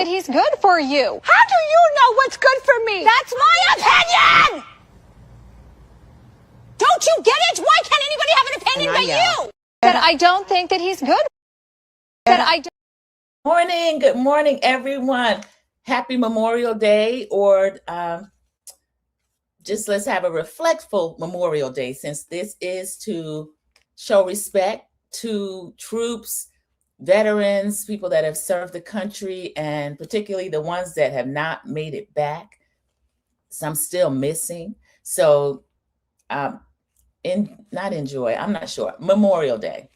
that he's good for you. How do you know what's good for me? That's my opinion! Don't you get it? Why can't anybody have an opinion but you? That I don't think that he's good. That I don't. Good morning, everyone. Happy Memorial Day, or just let's have a reflectful Memorial Day, since this is to show respect to troops, veterans, people that have served the country, and particularly the ones that have not made it back. Some still missing. So I'm not sure. Memorial Day.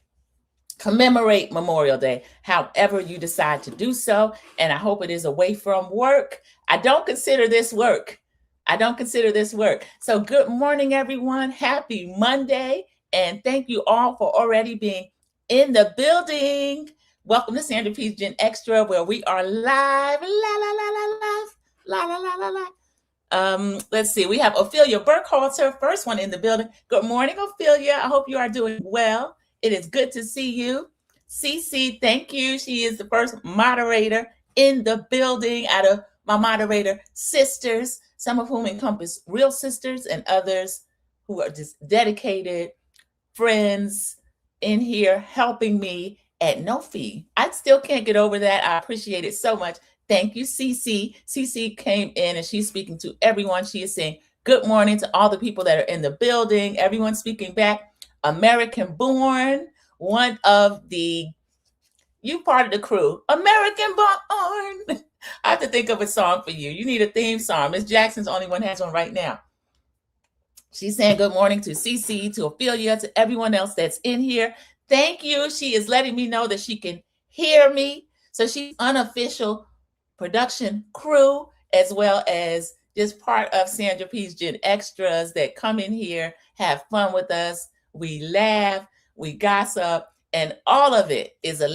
Commemorate Memorial Day, however you decide to do so. And I hope it is away from work. I don't consider this work. So good morning, everyone. Happy Monday. And thank you all for already being in the building. Welcome to Sandra P's Gen Extra, where we are live. Let's see. We have Ophelia Burkhalter, first one in the building. Good morning, Ophelia. I hope you are doing well. It is good to see you. Cece, thank you. She is the first moderator in the building out of my moderator sisters, some of whom encompass real sisters and others who are just dedicated friends in here helping me at no fee. I still can't get over that. I appreciate it so much. Thank you, Cece. Cece came in and she's speaking to everyone. She is saying good morning to all the people that are in the building. Everyone speaking back. American born, one of you part of the crew. American born. I have to think of a song for you. You need a theme song. Miss Jackson's the only one has one right now. She's saying good morning to Cece, to Ophelia, to everyone else that's in here. Thank you. She is letting me know that she can hear me. So she's unofficial production crew, as well as just part of Sandra P's Gen Extras that come in here, have fun with us. We laugh, we gossip, and all of it is in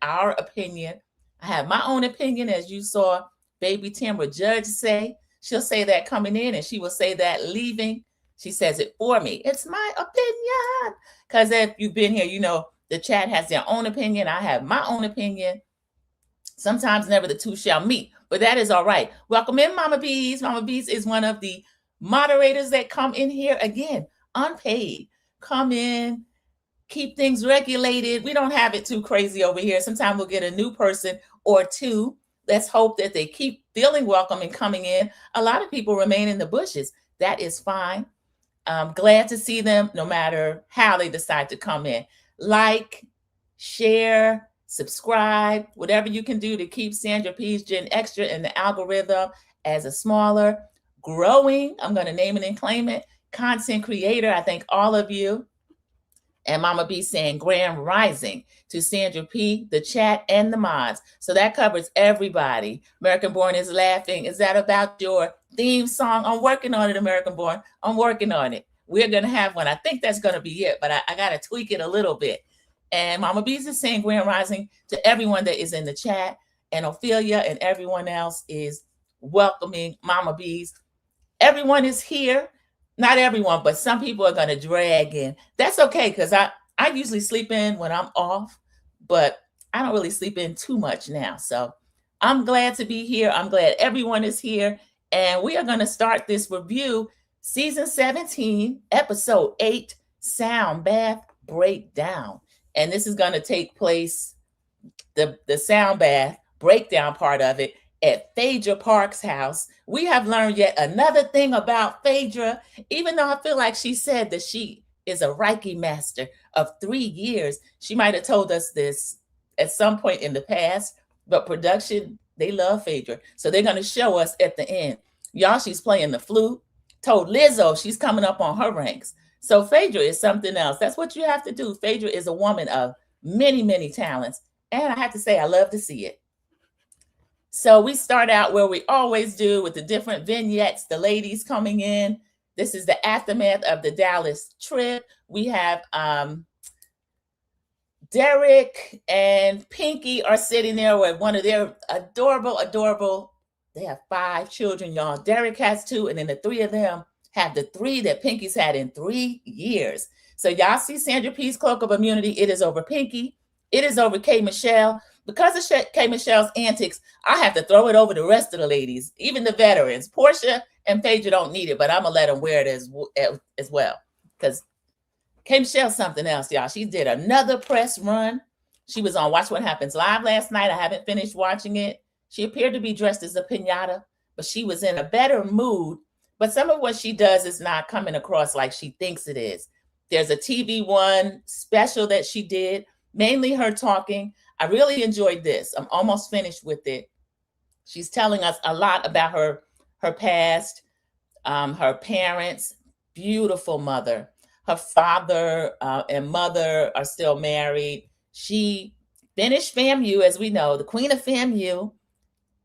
our opinion. I have my own opinion, as you saw baby Tamra Judge say. She'll say that coming in, and she will say that leaving. She says it for me. It's my opinion. Because if you've been here, you know the chat has their own opinion. I have my own opinion. Sometimes never the two shall meet, but that is all right. Welcome in, Mama Bees. Mama Bees is one of the moderators that come in here, again, unpaid. Come in, keep things regulated. We don't have it too crazy over here. Sometimes we'll get a new person or two. Let's hope that they keep feeling welcome and coming in. A lot of people remain in the bushes. That is fine. I'm glad to see them no matter how they decide to come in. Like, share, subscribe, whatever you can do to keep Sandra P's Gen Extra in the algorithm as a smaller, growing, I'm going to name it and claim it, content creator. I thank all of you. And Mama B saying grand rising to Sandra P, the chat, and the mods. So that covers everybody. American Born is laughing. Is that about your theme song? I'm working on it, American Born. I'm working on it. We're going to have one. I think that's going to be it, but I got to tweak it a little bit. And Mama B is saying grand rising to everyone that is in the chat. And Ophelia and everyone else is welcoming Mama B's. Everyone is here. Not everyone, but some people are going to drag in. That's okay, because I usually sleep in when I'm off, but I don't really sleep in too much now. So I'm glad to be here. I'm glad everyone is here. And we are going to start this review, Season 17, Episode 8, Sound Bath Breakdown. And this is going to take place, the sound bath breakdown part of it, at Phaedra Park's house. We have learned yet another thing about Phaedra, even though I feel like she said that she is a Reiki master of 3 years. She might have told us this at some point in the past, but production, they love Phaedra. So they're going to show us at the end. Y'all, she's playing the flute. Told Lizzo she's coming up on her ranks. So Phaedra is something else. That's what you have to do. Phaedra is a woman of many, many talents. And I have to say, I love to see it. So we start out where we always do, with the different vignettes, the ladies coming in. This is the aftermath of the Dallas trip. We have Derek and Pinky are sitting there with one of their adorable, they have 5 children, y'all. Derek has 2, and then the 3 of them have the 3 that Pinky's had in 3 years. So y'all see Sandra P's cloak of immunity. It is over Pinky. It is over K. Michelle. because of K. Michelle's antics, I have to throw it over the rest of the ladies, even the veterans. Portia and Phaedra don't need it, but I'm going to let them wear it as well. Because K. Michelle's something else, y'all. She did another press run. She was on Watch What Happens Live last night. I haven't finished watching it. She appeared to be dressed as a piñata, but she was in a better mood. But some of what she does is not coming across like she thinks it is. There's a TV One special that she did, mainly her talking. I really enjoyed this. I'm almost finished with it. She's telling us a lot about her past, her parents, beautiful mother. Her father and mother are still married. She finished FAMU, as we know, the queen of FAMU,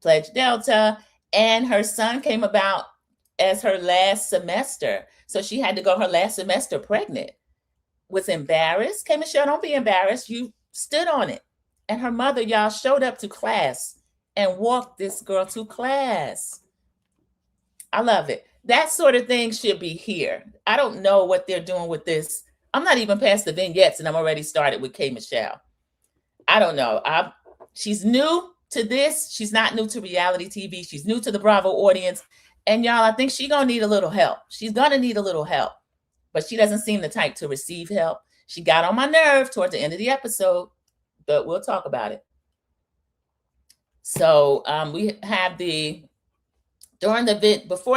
Pledge Delta, and her son came about as her last semester. So she had to go her last semester pregnant. Was embarrassed. K. Michelle, don't be embarrassed. You stood on it. And her mother, y'all, showed up to class and walked this girl to class. I love it. That sort of thing should be here. I don't know what they're doing with this. I'm not even past the vignettes and I'm already started with K. Michelle. I don't know. She's new to this. She's not new to reality TV. She's new to the Bravo audience. And y'all, I think she's going to need a little help. She's going to need a little help. But she doesn't seem the type to receive help. She got on my nerve toward the end of the episode, but we'll talk about it. So we have before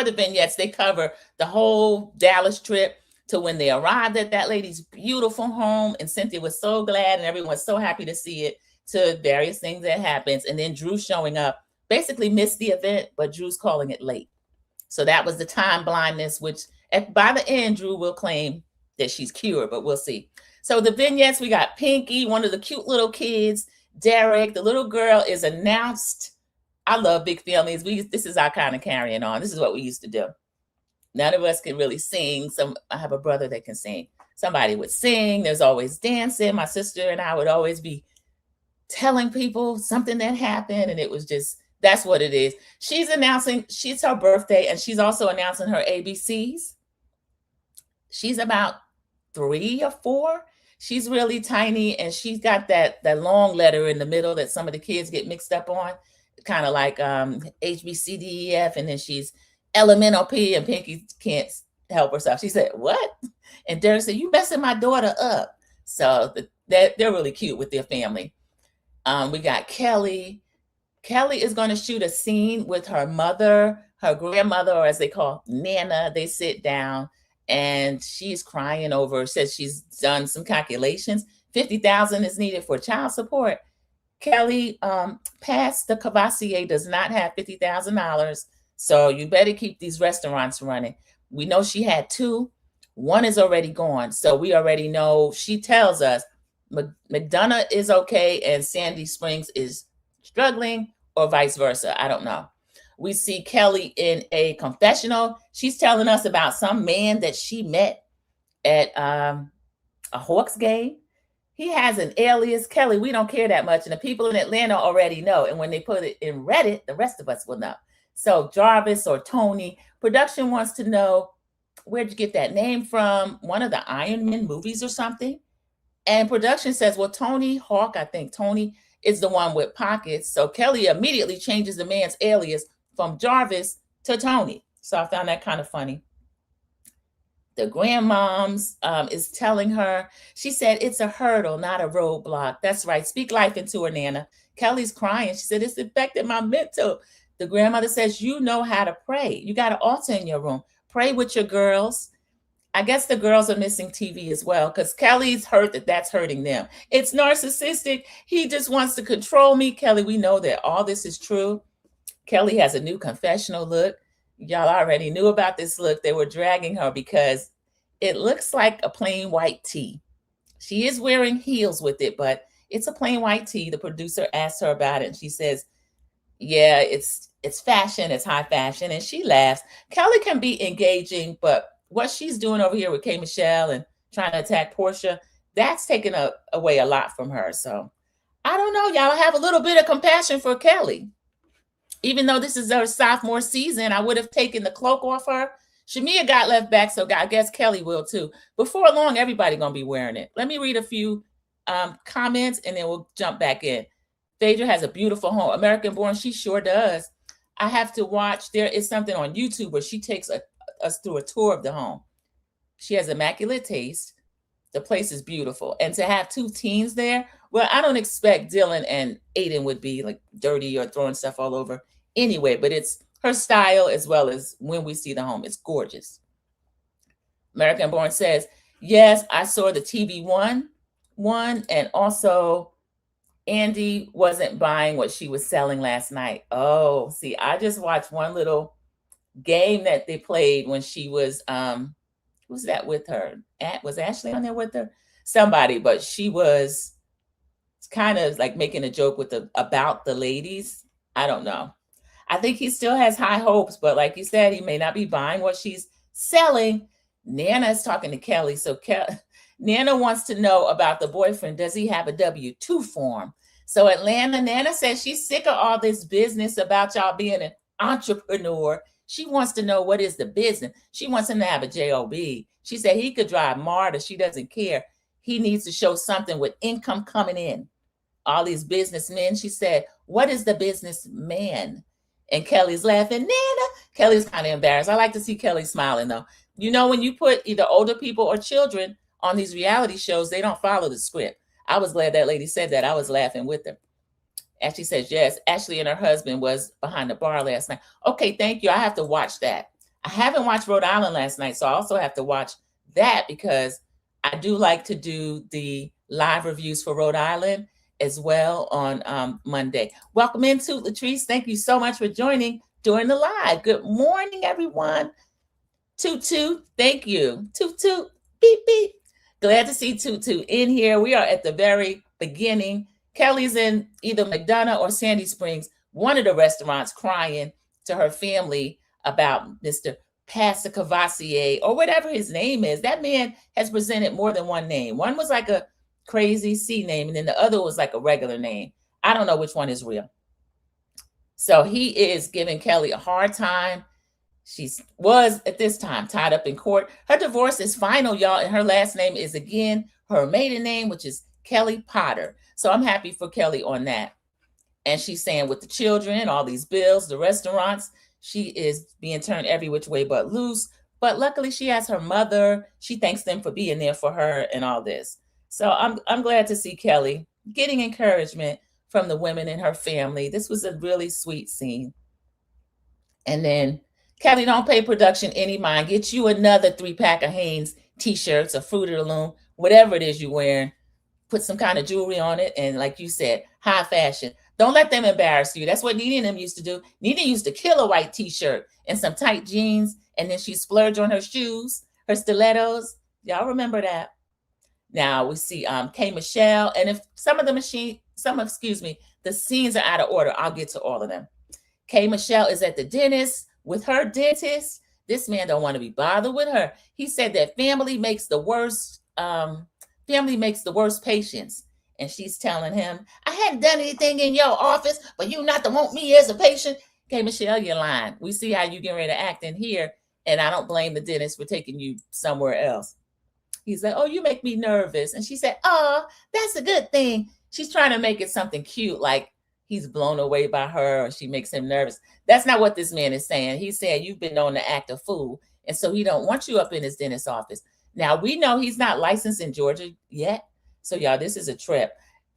the vignettes, they cover the whole Dallas trip to when they arrived at that lady's beautiful home. And Cynthia was so glad and everyone was so happy to see it, to various things that happens. And then Drew showing up, basically missed the event, but Drew's calling it late. So that was the time blindness, which by the end, Drew will claim that she's cured, but we'll see. So the vignettes, we got Pinky, one of the cute little kids, Derek, the little girl is announced. I love big families. This is our kind of carrying on. This is what we used to do. None of us can really sing. I have a brother that can sing. Somebody would sing. There's always dancing. My sister and I would always be telling people something that happened. And it was just, that's what it is. She's announcing, she's her birthday, and she's also announcing her ABCs. She's about 3 or 4. She's really tiny, and she's got that long letter in the middle that some of the kids get mixed up on, kind of like HBCDEF, and then she's LMNOP, and Pinky can't help herself. She said, "What?" And Derek said, "You messing my daughter up." So they're really cute with their family. We got Kelly. Kelly is going to shoot a scene with her mother, her grandmother, or as they call Nana. They sit down. And she's crying over, says she's done some calculations. $50,000 is needed for child support. Kelly, past the Cavassier does not have $50,000. So you better keep these restaurants running. We know she had 2. One is already gone. So we already know, she tells us McDonough is okay and Sandy Springs is struggling, or vice versa. I don't know. We see Kelly in a confessional. She's telling us about some man that she met at a Hawks game. He has an alias. Kelly, we don't care that much. And the people in Atlanta already know. And when they put it in Reddit, the rest of us will know. So Jarvis or Tony, production wants to know, where'd you get that name from? One of the Iron Man movies or something? And production says, well, Tony Hawk, I think Tony is the one with pockets. So Kelly immediately changes the man's alias from Jarvis to Tony. So I found that kind of funny. The grandmoms is telling her, she said, it's a hurdle, not a roadblock. That's right. Speak life into her, Nana. Kelly's crying. She said, it's affected my mental. The grandmother says, you know how to pray. You got an altar in your room. Pray with your girls. I guess the girls are missing TV as well, because Kelly's hurt that that's hurting them. It's narcissistic. He just wants to control me. Kelly, we know that all this is true. Kelly has a new confessional look. Y'all already knew about this look. They were dragging her because it looks like a plain white tee. She is wearing heels with it, but it's a plain white tee. The producer asked her about it, and she says, yeah, it's fashion. It's high fashion. And she laughs. Kelly can be engaging, but what she's doing over here with K. Michelle and trying to attack Portia, that's taken away a lot from her. So I don't know, y'all. I have a little bit of compassion for Kelly. Even though this is her sophomore season, I would have taken the cloak off her. Shamia got left back, so I guess Kelly will too. Before long, everybody going to be wearing it. Let me read a few comments, and then we'll jump back in. Phaedra has a beautiful home. American Born, she sure does. I have to watch. There is something on YouTube where she takes us through a tour of the home. She has immaculate taste. The place is beautiful. And to have two teens there, well, I don't expect Dylan and Aiden would be like dirty or throwing stuff all over anyway, but it's her style as well as when we see the home. It's gorgeous. American Born says, yes, I saw the TV one, and also Andy wasn't buying what she was selling last night. Oh, see, I just watched one little game that they played when she was, who's that with her? Was Ashley on there with her? Somebody, but she was kind of like making a joke with about the ladies. I don't know. I think he still has high hopes, but like you said, he may not be buying what she's selling. Nana is talking to Kelly. So Nana wants to know about the boyfriend. Does he have a W-2 form? So Nana says she's sick of all this business about y'all being an entrepreneur. She wants to know, what is the business? She wants him to have a job. She said he could drive MARTA. She doesn't care. He needs to show something with income coming in. All these businessmen, she said, what is the businessman? And Kelly's laughing. Nana, Kelly's kind of embarrassed. I like to see Kelly smiling, though. You know, when you put either older people or children on these reality shows, they don't follow the script. I was glad that lady said that. I was laughing with her. Ashley says, yes, Ashley and her husband was behind the bar last night. Okay, thank you. I have to watch that. I haven't watched Rhode Island last night, so I also have to watch that because I do like to do the live reviews for Rhode Island as well on Monday. Welcome into Latrice. Thank you so much for joining during the live. Good morning, everyone. Toot, thank you. Toot, beep, beep. Glad to see Toot in here. We are at the very beginning. Kelly's in either McDonough or Sandy Springs, one of the restaurants, crying to her family about Mr. Pastor Cavassier or whatever his name is. That man has presented more than one name. One was like a crazy C name, and then the other was like a regular name. I don't know which one is real. So he is giving Kelly a hard time. She was at this time tied up in court. Her divorce is final, y'all, and her last name is again her maiden name, which is Kelly Potter. So I'm happy for Kelly on that. And she's saying with the children, all these bills, the restaurants, she is being turned every which way but loose. But luckily she has her mother. She thanks them for being there for her and all this. So I'm glad to see Kelly getting encouragement from the women in her family. This was a really sweet scene. And then Kelly, don't pay production any mind. Get you another 3-pack of Hanes t-shirts, a Fruit of the Loom, whatever it is you're wearing. Put some kind of jewelry on it. And like you said, high fashion. Don't let them embarrass you. That's what Nene and them used to do. Nene used to kill a white t-shirt and some tight jeans. And then she splurged on her shoes, her stilettos. Y'all remember that? Now we see K. Michelle. And if the scenes are out of order, I'll get to all of them. K. Michelle is at the dentist with her dentist. This man don't want to be bothered with her. He said that family makes the worst patients. And she's telling him, I hadn't done anything in your office, but you not to want me as a patient. Okay, Michelle, you're lying. We see how you get ready to act in here, and I don't blame the dentist for taking you somewhere else. He's like, oh, you make me nervous. And she said, oh, that's a good thing. She's trying to make it something cute, like he's blown away by her or she makes him nervous. That's not what this man is saying. He's saying you've been known to act a fool, and so he don't want you up in his dentist's office. Now, we know he's not licensed in Georgia yet. So, y'all, this is a trip.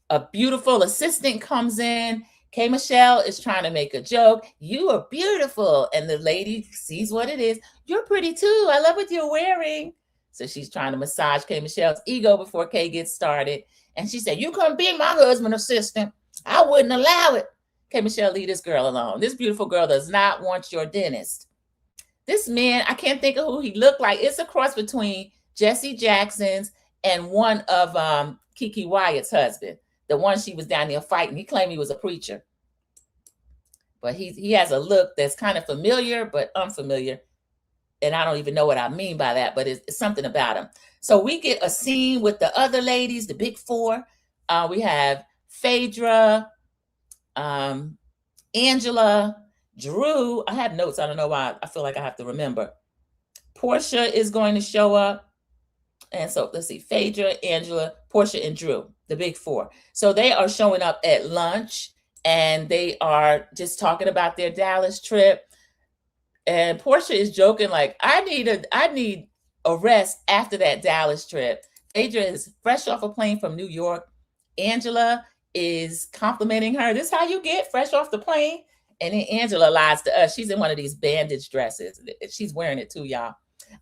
A beautiful assistant comes in. K. Michelle is trying to make a joke. You are beautiful. And the lady sees what it is. You're pretty, too. I love what you're wearing. So she's trying to massage K. Michelle's ego before K gets started. And she said, you couldn't be my husband's assistant. I wouldn't allow it. K. Michelle, leave this girl alone. This beautiful girl does not want your dentist. This man, I can't think of who he looked like. It's a cross between Jesse Jackson's and one of Kiki Wyatt's husband, the one she was down there fighting. He claimed he was a preacher. But he has a look that's kind of familiar, but unfamiliar. And I don't even know what I mean by that, but it's something about him. So we get a scene with the other ladies, the big four. We have Phaedra, Angela, Drew. I have notes. I don't know why. I feel like I have to remember. Portia is going to show up. And so let's see, Phaedra, Angela, Portia, and Drew, the big four. So they are showing up at lunch and they are just talking about their Dallas trip. And Portia is joking like, I need a rest after that Dallas trip. Phaedra is fresh off a plane from New York. Angela is complimenting her. This is how you get fresh off the plane. And then Angela lies to us. She's in one of these bandage dresses. She's wearing it too, y'all.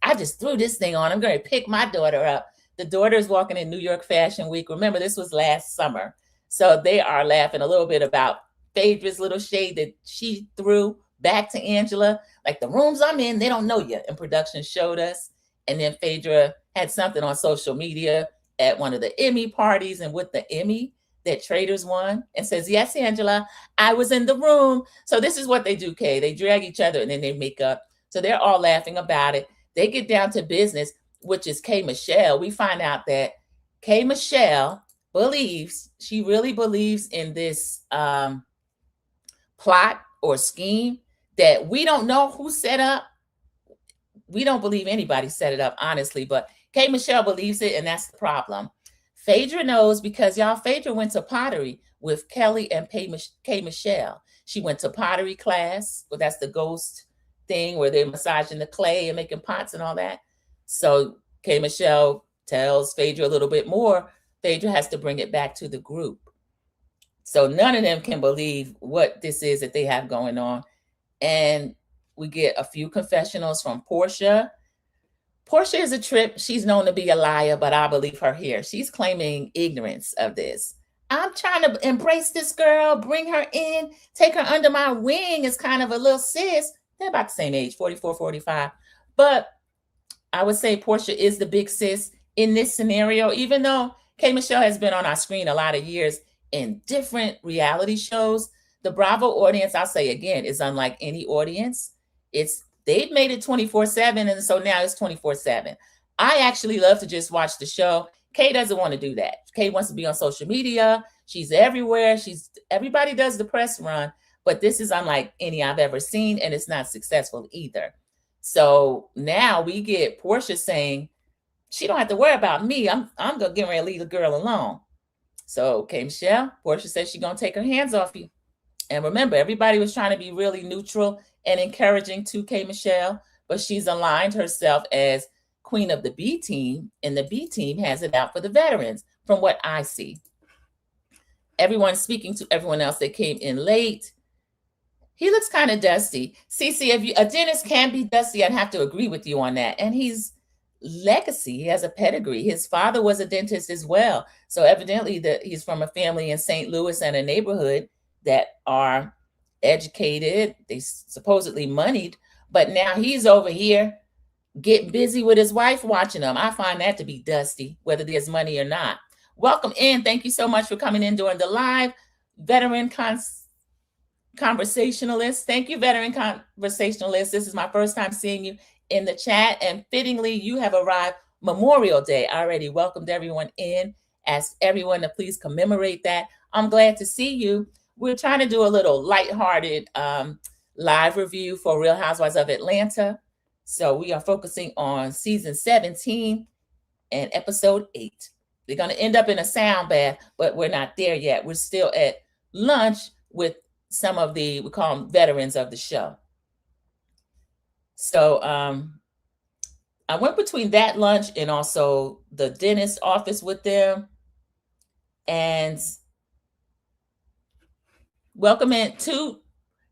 I just threw this thing on. I'm going to pick my daughter up. The daughter is walking in New York Fashion Week. Remember, this was last summer. So they are laughing a little bit about Phaedra's little shade that she threw back to Angela. Like, the rooms I'm in, they don't know you. And production showed us. And then Phaedra had something on social media at one of the Emmy parties, and with the Emmy that Traders won, and says, yes, Angela, I was in the room. So this is what they do, Kay. They drag each other and then they make up. So they're all laughing about it. They get down to business, which is K. Michelle. We find out that K. Michelle she really believes in this plot or scheme that we don't know who set up. We don't believe anybody set it up, honestly, but K. Michelle believes it, and that's the problem. Phaedra knows because, y'all, Phaedra went to pottery with Kelly and K. Michelle. She went to pottery class. Well, that's the ghost thing where they're massaging the clay and making pots and all that. So K. Michelle tells Phaedra a little bit more. Phaedra has to bring it back to the group. So none of them can believe what this is that they have going on. And we get a few confessionals from Portia. Portia is a trip. She's known to be a liar, but I believe her here. She's claiming ignorance of this. I'm trying to embrace this girl, bring her in, take her under my wing as kind of a little sis. They're about the same age, 44, 45. But I would say Portia is the big sis in this scenario, even though K. Michelle has been on our screen a lot of years in different reality shows. The Bravo audience, I'll say again, is unlike any audience. They've made it 24/7, and so now it's 24/7. I actually love to just watch the show. Kay doesn't want to do that. Kay wants to be on social media. She's everywhere. Everybody does the press run, but this is unlike any I've ever seen, and it's not successful either. So now we get Portia saying, she don't have to worry about me. I'm gonna get ready to leave the girl alone. So K. Michelle, Portia says she's gonna take her hands off you. And remember, everybody was trying to be really neutral and encouraging to K. Michelle, but she's aligned herself as queen of the B team, and the B team has it out for the veterans, from what I see. Everyone's speaking to everyone else that came in late. He looks kind of dusty. Cece, if a dentist can be dusty, I'd have to agree with you on that. And he's legacy. He has a pedigree. His father was a dentist as well. So evidently he's from a family in St. Louis and a neighborhood that are educated, they supposedly moneyed, but now he's over here getting busy with his wife watching them. I find that to be dusty, whether there's money or not. Welcome in. Thank you so much for coming in during the live. Veteran conversationalist. Thank you, veteran conversationalist. This is my first time seeing you in the chat, and fittingly, you have arrived Memorial Day. I already welcomed everyone in, asked everyone to please commemorate that. I'm glad to see you. We're trying to do a little lighthearted live review for Real Housewives of Atlanta. So we are focusing on season 17 and episode 8. We're going to end up in a sound bath, but we're not there yet. We're still at lunch with some of we call them veterans of the show. So I went between that lunch and also the dentist office with them. And welcome in to,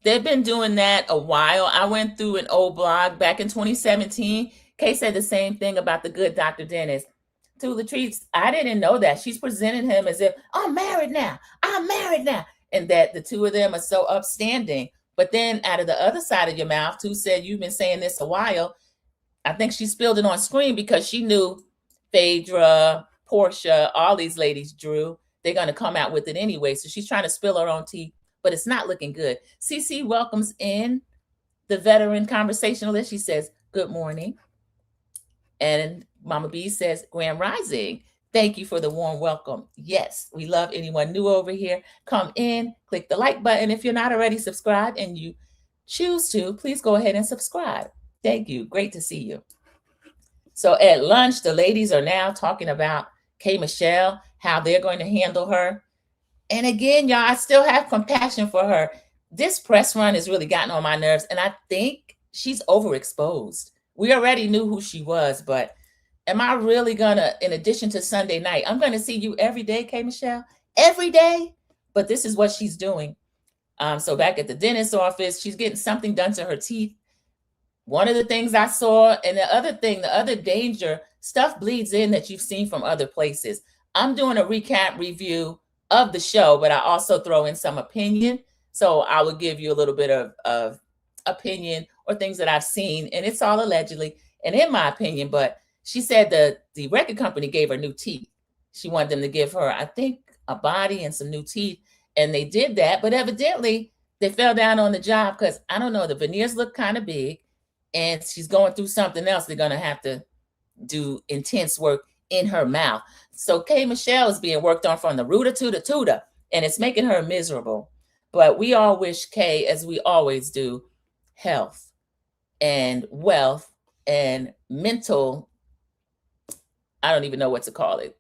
they've been doing that a while. I went through an old blog back in 2017. Kay said the same thing about the good Dr. Dennis. To Latrice, I didn't know that. She's presenting him as if, I'm married now. And that the two of them are so upstanding. But then out of the other side of your mouth, Tu said, you've been saying this a while. I think she spilled it on screen because she knew Phaedra, Portia, all these ladies, Drew, they're going to come out with it anyway. So she's trying to spill her own tea, but it's not looking good. CC welcomes in the veteran conversationalist. She says, good morning. And Mama B says, Grand Rising. Thank you for the warm welcome. Yes, we love anyone new over here. Come in, click the like button. If you're not already subscribed and you choose to, please go ahead and subscribe. Thank you. Great to see you. So at lunch, the ladies are now talking about K. Michelle, how they're going to handle her. And again, y'all, I still have compassion for her. This press run has really gotten on my nerves, and I think she's overexposed. We already knew who she was, but am I really gonna, in addition to Sunday night, I'm gonna see you every day, K. Michelle, every day? But this is what she's doing. So back at the dentist's office, she's getting something done to her teeth. One of the things I saw, and the other thing, the other danger, stuff bleeds in that you've seen from other places. I'm doing a recap review of the show, but I also throw in some opinion. So I will give you a little bit of opinion or things that I've seen, and it's all allegedly and in my opinion. But she said the record company gave her new teeth. She wanted them to give her, I think, a body and some new teeth, and they did that. But evidently, they fell down on the job because, I don't know, the veneers look kind of big, and she's going through something else. They're going to have to do intense work in her mouth. So K. Michelle is being worked on from the rooter to the tutor, and it's making her miserable. But we all wish Kay, as we always do, health and wealth and mental, I don't even know what to call it.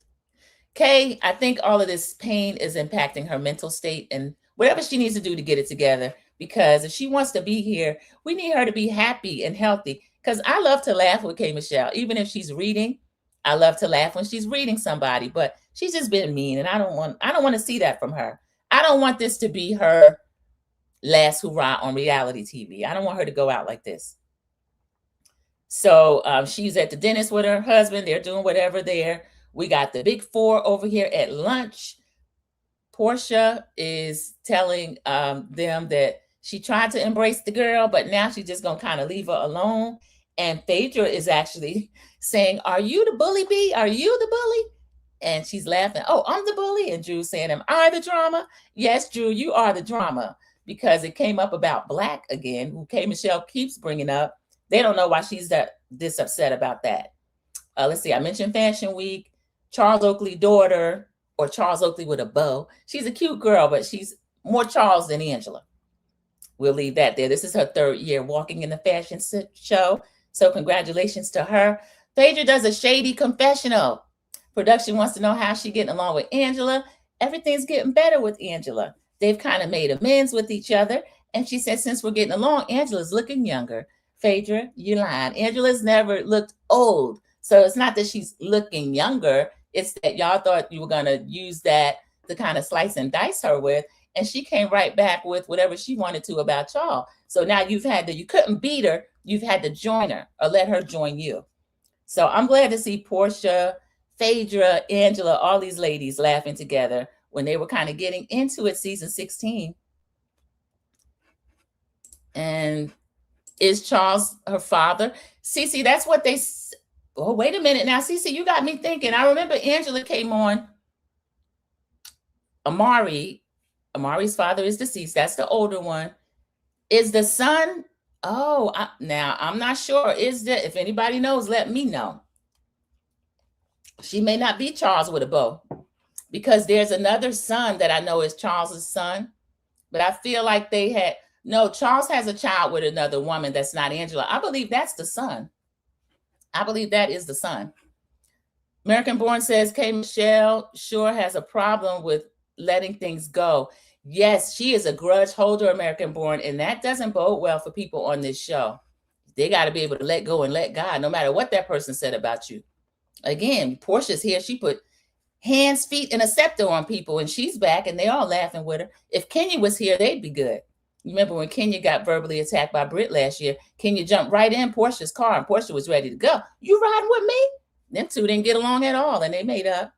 Kay, I think all of this pain is impacting her mental state and whatever she needs to do to get it together. Because if she wants to be here, we need her to be happy and healthy. Because I love to laugh with K. Michelle, even if she's reading. I love to laugh when she's reading somebody, but she's just been mean, and I don't want to see that from her. I don't want this to be her last hurrah on reality TV. I don't want her to go out like this. So she's at the dentist with her husband. They're doing whatever there. We got the big four over here at lunch. Portia is telling them that she tried to embrace the girl, but now she's just going to kind of leave her alone. And Phaedra is actually saying, "Are you the bully bee? Are you the bully?" And she's laughing. "Oh, I'm the bully." And Drew's saying, "Am I the drama?" Yes, Drew, you are the drama, because it came up about Black again, who K. Michelle keeps bringing up. They don't know why she's this upset about that. Let's see. I mentioned Fashion Week. Charles Oakley's daughter, or Charles Oakley with a bow. She's a cute girl, but she's more Charles than Angela. We'll leave that there. This is her 3rd year walking in the fashion show. So congratulations to her. Phaedra does a shady confessional. Production wants to know how she's getting along with Angela. Everything's getting better with Angela. They've kind of made amends with each other. And she said, since we're getting along, Angela's looking younger. Phaedra, you lied. Angela's never looked old. So it's not that she's looking younger. It's that y'all thought you were going to use that to kind of slice and dice her with. And she came right back with whatever she wanted to about y'all. So now you couldn't beat her. You've had to join her or let her join you. So I'm glad to see Portia, Phaedra, Angela, all these ladies laughing together when they were kind of getting into it, season 16. And is Charles her father? Cece, that's what they... Oh, wait a minute now. Cece, you got me thinking. I remember Angela came on. Amari's father is deceased. That's the older one. Is the son... Oh, now I'm not sure. If anybody knows, let me know. She may not be Charles with a bow, because there's another son that I know is Charles's son, but I feel like Charles has a child with another woman that's not Angela. I believe that's the son. I believe that is the son. American Born says K. Michelle sure has a problem with letting things go. Yes, she is a grudge holder, American Born, and that doesn't bode well for people on this show. They got to be able to let go and let God, no matter what that person said about you. Again, Portia's here. She put hands, feet, and a scepter on people, and she's back, and they all laughing with her. If Kenya was here, they'd be good. You remember when Kenya got verbally attacked by Britt last year? Kenya jumped right in Portia's car, and Portia was ready to go. "You riding with me?" Them two didn't get along at all, and they made up.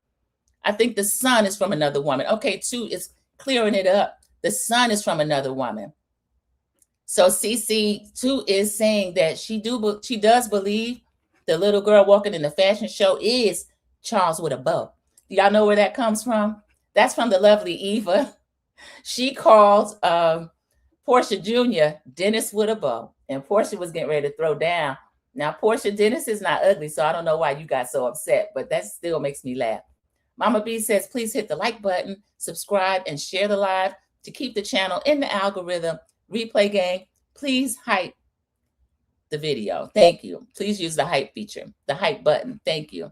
I think the son is from another woman. Okay, 2 is clearing it up. The son is from another woman. So CC 2 is saying that she does believe the little girl walking in the fashion show is Charles with a bow. Do y'all know where that comes from? That's from the lovely Eva. She called Portia Jr. Dennis with a bow, and Portia was getting ready to throw down. Now, Portia, Dennis is not ugly, so I don't know why you got so upset, but that still makes me laugh. Mama B says, please hit the like button, subscribe, and share the live to keep the channel in the algorithm. Replay gang, please hype the video. Thank you. Please use the hype feature, the hype button. Thank you.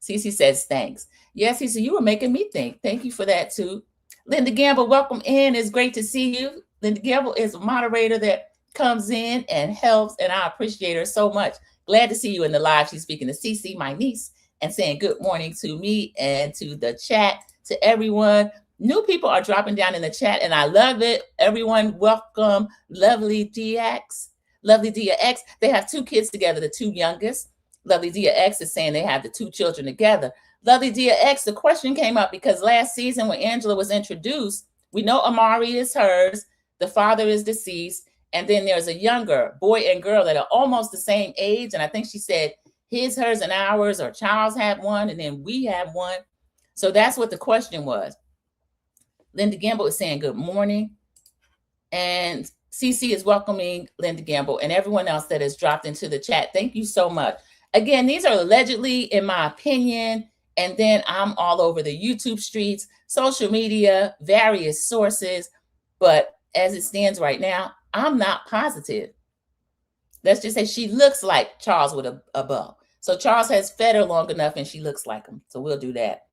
Cece says, thanks. Yes, Cece, you were making me think. Thank you for that too. Linda Gamble, welcome in. It's great to see you. Linda Gamble is a moderator that comes in and helps, and I appreciate her so much. Glad to see you in the live. She's speaking to Cece, my niece, and saying good morning to me and to the chat, to everyone. New people are dropping down in the chat, and I love it. Everyone, welcome. Lovely DX. Lovely Dia X. They have 2 kids together, the 2 youngest. Lovely Dia X is saying they have the 2 children together. Lovely Dia X, the question came up because last season when Angela was introduced, we know Amari is hers, the father is deceased, and then there's a younger boy and girl that are almost the same age, and I think she said his, hers, and ours, or Charles had one, and then we have one. So that's what the question was. Linda Gamble is saying good morning, and CC is welcoming Linda Gamble and everyone else that has dropped into the chat. Thank you so much. Again, these are allegedly, in my opinion, and then I'm all over the YouTube streets, social media, various sources, but as it stands right now, I'm not positive. Let's just say she looks like Charles with a bow. So Charles has fed her long enough and she looks like him. So we'll do that.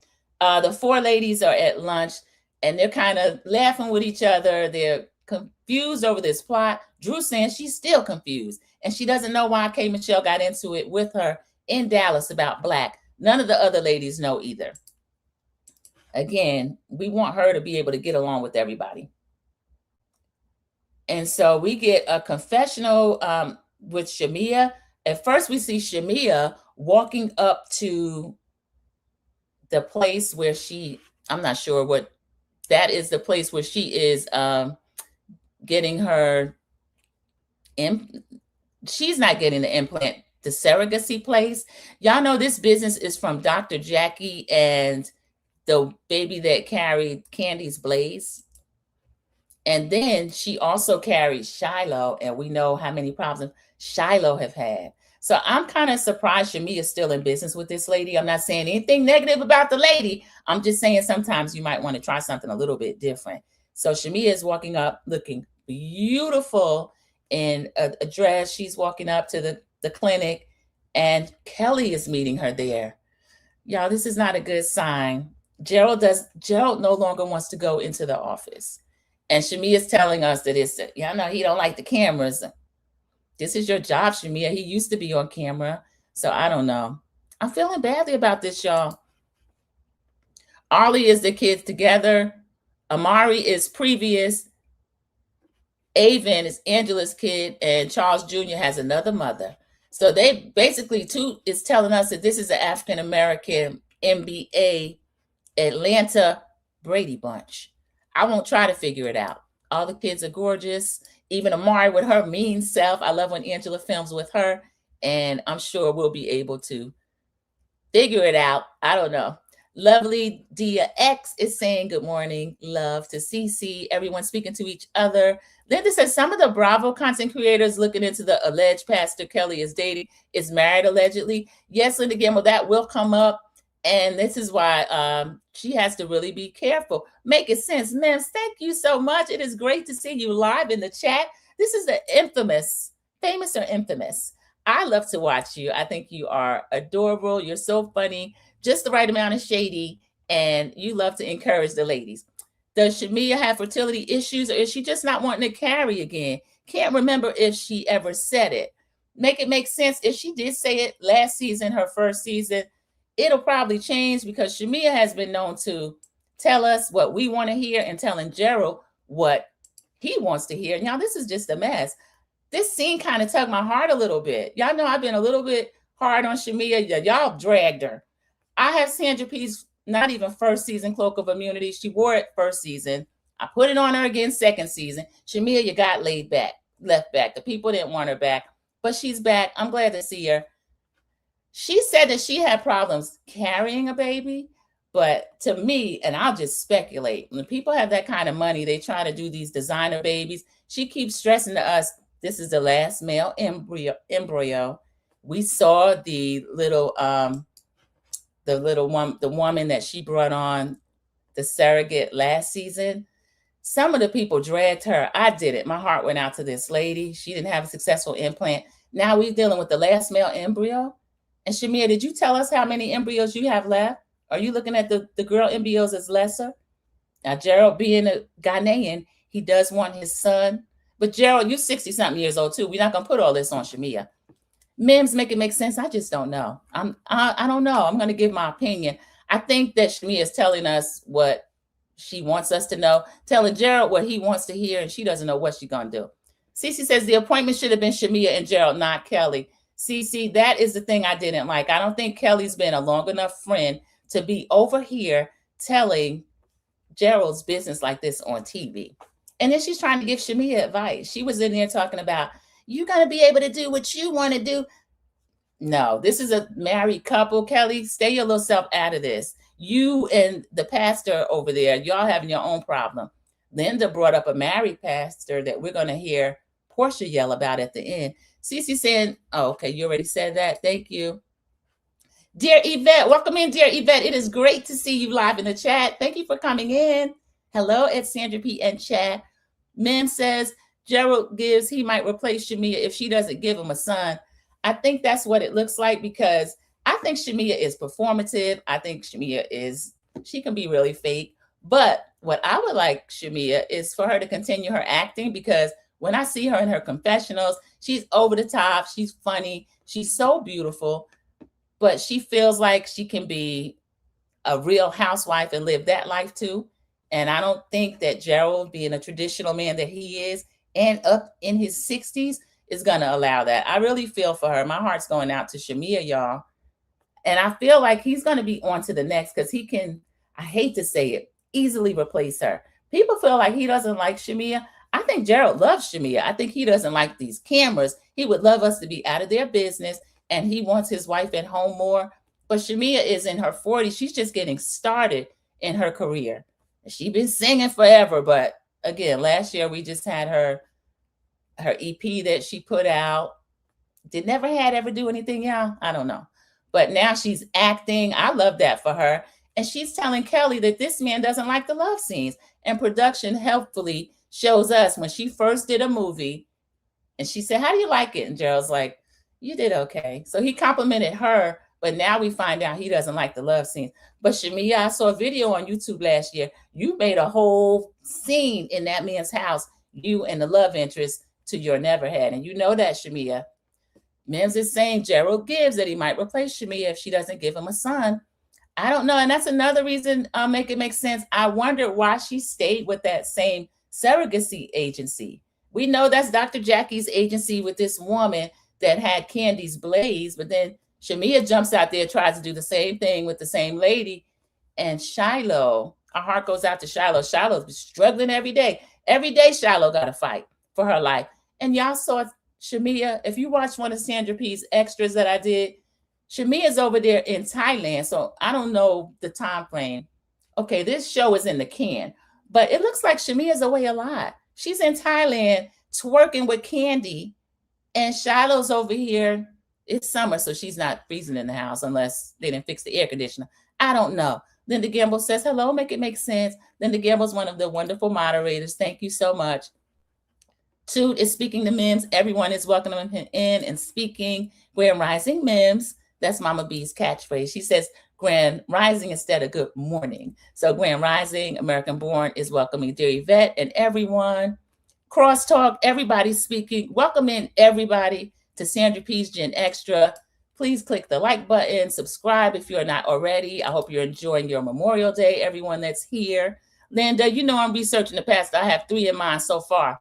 The 4 ladies are at lunch and they're kind of laughing with each other. They're confused over this plot. Drew saying she's still confused and she doesn't know why K. Michelle got into it with her in Dallas about Black. None of the other ladies know either. Again, we want her to be able to get along with everybody. And so we get a confessional with Shamia. At first we see Shamia walking up to the place where I'm not sure what that is, the place where she is getting her, she's not getting the implant, the surrogacy place. Y'all know this business is from Dr. Jackie and the baby that carried Candy's Blaze. And then she also carried Shiloh, and we know how many problems Shiloh have had. So I'm kind of surprised Shamia is still in business with this lady. I'm not saying anything negative about the lady. I'm just saying sometimes you might want to try something a little bit different. So Shamia is walking up looking beautiful in a dress. She's walking up to the clinic, and Kelly is meeting her there. Y'all, this is not a good sign. Gerald no longer wants to go into the office. And Shamia is telling us that y'all know he don't like the cameras. This is your job, Shamia. He used to be on camera. So I don't know. I'm feeling badly about this, y'all. Arlie is the kids together. Amari is previous. Avon is Angela's kid. And Charles Jr. has another mother. So they basically, too, is telling us that this is an African-American NBA Atlanta Brady Bunch. I won't try to figure it out. All the kids are gorgeous. Even Amari with her mean self. I love when Angela films with her. And I'm sure we'll be able to figure it out. I don't know. Lovely Dia X is saying good morning. Love to CC. Everyone speaking to each other. Linda says some of the Bravo content creators looking into the alleged Pastor Kelly is dating, is married allegedly. Yes, Linda Gamble, that will come up. And this is why she has to really be careful. Make it sense. Mims, thank you so much. It is great to see you live in the chat. This is the famous or infamous. I love to watch you. I think you are adorable. You're so funny, just the right amount of shady, and you love to encourage the ladies. Does Shamia have fertility issues, or is she just not wanting to carry again? Can't remember if she ever said it. Make it make sense. If she did say it last season, her first season, it'll probably change because Shamia has been known to tell us what we want to hear and telling Gerald what he wants to hear. Now, this is just a mess. This scene kind of tugged my heart a little bit. Y'all know I've been a little bit hard on Shamia. Y'all dragged her. I have Sandra P's not even first season cloak of immunity. She wore it first season. I put it on her again second season. Shamia, you got left back. The people didn't want her back, but she's back. I'm glad to see her. She said that she had problems carrying a baby, but to me, and I'll just speculate, when people have that kind of money, they try to do these designer babies. She keeps stressing to us, this is the last male embryo. We saw the woman that she brought on the surrogate last season. Some of the people dragged her. I did it. My heart went out to this lady. She didn't have a successful implant. Now we're dealing with the last male embryo. And Shamia, did you tell us how many embryos you have left? Are you looking at the girl embryos as lesser? Now, Gerald being a Ghanaian, he does want his son. But Gerald, you're 60-something years old too. We're not going to put all this on Shamia. Mims, make it make sense. I just don't know. I don't know. I'm going to give my opinion. I think that Shamia is telling us what she wants us to know, telling Gerald what he wants to hear, and she doesn't know what she's going to do. Cece says the appointment should have been Shamia and Gerald, not Kelly. Cece, that is the thing I didn't like. I don't think Kelly's been a long enough friend to be over here telling Gerald's business like this on TV. And then she's trying to give Shamia advice. She was in there talking about, you're going to be able to do what you want to do. No, this is a married couple. Kelly, stay your little self out of this. You and the pastor over there, y'all having your own problem. Linda brought up a married pastor that we're going to hear Portia yell about at the end. Cece saying, oh, okay, you already said that. Thank you. Dear Yvette, welcome in, dear Yvette. It is great to see you live in the chat. Thank you for coming in. Hello at Sandra P. and chat. Mim says, Gerald gives, he might replace Shamia if she doesn't give him a son. I think that's what it looks like, because I think Shamia is performative. I think Shamia is, she can be really fake. But what I would like Shamia is for her to continue her acting, because when I see her in her confessionals, she's over the top. She's funny. She's so beautiful, but she feels like she can be a real housewife and live that life too. And I don't think that Gerald, being a traditional man that he is, and up in his 60s, is going to allow that. I really feel for her. My heart's going out to Shamia, y'all. And I feel like he's going to be on to the next, because he can, I hate to say it, easily replace her. People feel like he doesn't like Shamia. I think Gerald loves Shamia. I think he doesn't like these cameras. He would love us to be out of their business, and he wants his wife at home more. But Shamia is in her 40s. She's just getting started in her career. She's been singing forever, but again, last year we just had her EP that she put out. Did Never Had Ever do anything, y'all? I don't know. But now she's acting. I love that for her. And she's telling Kelly that this man doesn't like the love scenes. And production helpfully shows us when she first did a movie, and she said, how do you like it? And Gerald's like, you did okay. So he complimented her, but now we find out he doesn't like the love scenes. But Shamia, I saw a video on YouTube last year. You made a whole scene in that man's house, you and the love interest, to your Never Had. And you know that, Shamia. Mims is saying Gerald gives that he might replace Shamia if she doesn't give him a son. I don't know. And that's another reason make it make sense. I wonder why she stayed with that same surrogacy agency. We know that's Dr. Jackie's agency with this woman that had Candy's Blaze, but then Shamia jumps out there, tries to do the same thing with the same lady. And Shiloh, our heart goes out to Shiloh. Shiloh's struggling every day. Every day Shiloh got to fight for her life. And y'all saw Shamia, if you watch one of Sandra P's extras that I did, Shamia's over there in Thailand. So I don't know the time frame. Okay, this show is in the can, but it looks like Shamia's away a lot. She's in Thailand twerking with Candy, and Shiloh's over here. It's summer, so she's not freezing in the house unless they didn't fix the air conditioner. I don't know. Linda Gamble says, hello, make it make sense. Linda Gamble's one of the wonderful moderators. Thank you so much. Toot is speaking to Mims. Everyone is welcoming him in and speaking. Grand Rising Mims. That's Mama B's catchphrase. She says Grand Rising instead of good morning. So Grand Rising, American Born is welcoming dear Yvette and everyone. Crosstalk, everybody's speaking. Welcome in everybody to Sandra P's Gen Extra. Please click the like button, subscribe if you're not already. I hope you're enjoying your Memorial Day, everyone that's here. Linda, you know I'm researching the pastor. I have 3 in mind so far.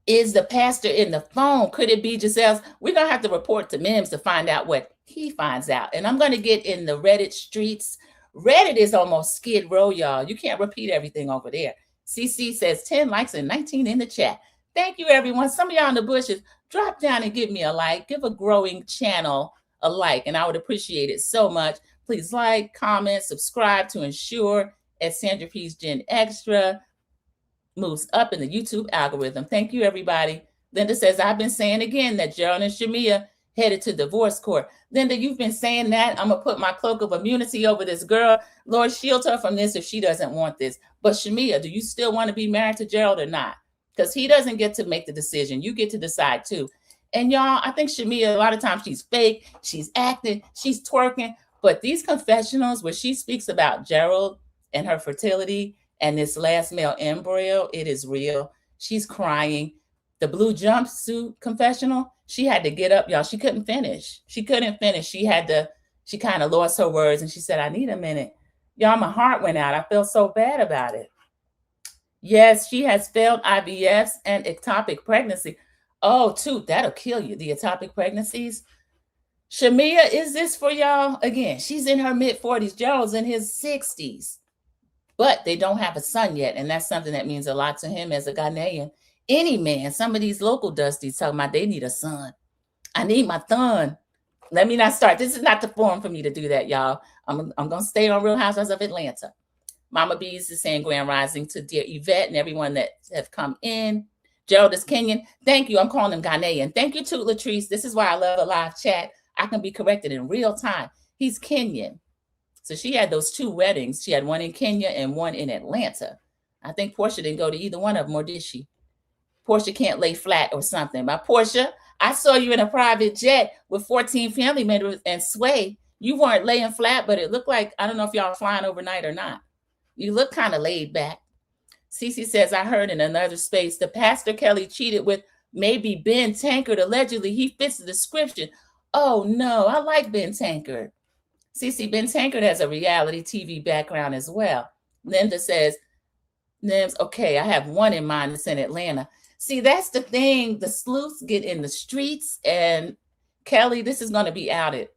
Is the pastor in the phone? Could it be Giselle's? We're going to have to report to Mims to find out what he finds out. And I'm going to get in the Reddit streets. Reddit is almost Skid Row, y'all. You can't repeat everything over there. CC says 10 likes and 19 in the chat. Thank you, everyone. Some of y'all in the bushes, drop down and give me a like. Give a growing channel a like, and I would appreciate it so much. Please like, comment, subscribe to ensure as Sandra P's Gen Extra moves up in the YouTube algorithm. Thank you, everybody. Linda says, I've been saying again that Gerald and Shamia headed to divorce court. Linda, you've been saying that. I'm going to put my cloak of immunity over this girl. Lord, shield her from this if she doesn't want this. But Shamia, do you still want to be married to Gerald or not? Because he doesn't get to make the decision. You get to decide too. And y'all, I think Shamia, a lot of times she's fake, she's acting, she's twerking. But these confessionals where she speaks about Gerald and her fertility and this last male embryo, it is real. She's crying. The blue jumpsuit confessional, she had to get up, y'all. She couldn't finish. She couldn't finish. She kind of lost her words and she said, I need a minute. Y'all, my heart went out. I felt so bad about it. Yes, she has failed IVFs and ectopic pregnancy. Oh, too, that'll kill you. The ectopic pregnancies. Shamia, is this for y'all? Again, she's in her mid-40s. Gerald's in his 60s. But they don't have a son yet. And that's something that means a lot to him as a Ghanaian. Any man, some of these local dusties talking about they need a son. I need my son. Let me not start. This is not the forum for me to do that, y'all. I'm going to stay on Real Housewives of Atlanta. Mama Bees is saying Grand Rising to dear Yvette and everyone that have come in. Gerald is Kenyan. Thank you. I'm calling him Ghanaian. Thank you, too, Latrice. This is why I love a live chat. I can be corrected in real time. He's Kenyan. So she had those 2 weddings. She had one in Kenya and one in Atlanta. I think Portia didn't go to either one of them, or did she? Portia can't lay flat or something. But Portia, I saw you in a private jet with 14 family members and Sway. You weren't laying flat, but it looked like, I don't know if y'all flying overnight or not. You look kind of laid back. Cece says, I heard in another space, the Pastor Kelly cheated with maybe Ben Tankard. Allegedly, he fits the description. Oh, no, I like Ben Tankard. Cece, Ben Tankard has a reality TV background as well. Linda says, Nims, okay, I have one in mind that's in Atlanta. See, that's the thing. The sleuths get in the streets, and Kelly, this is going to be outed.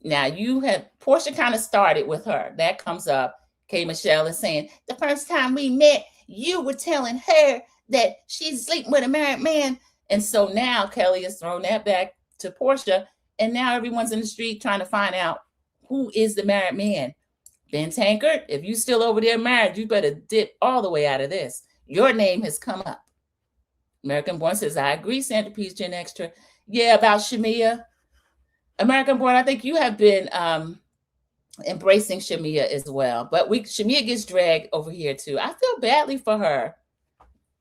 Now, you have, Portia kind of started with her. That comes up. K. Michelle is saying, the first time we met, you were telling her that she's sleeping with a married man. And so now Kelly has thrown that back to Portia. And now everyone's in the street trying to find out who is the married man. Ben Tankard, if you still over there married, you better dip all the way out of this. Your name has come up. American Born says, I agree, Sandra Peace, Gen Extra. Yeah, about Shamia. American Born, I think you have been embracing Shamia as well. But Shamia gets dragged over here too. I feel badly for her.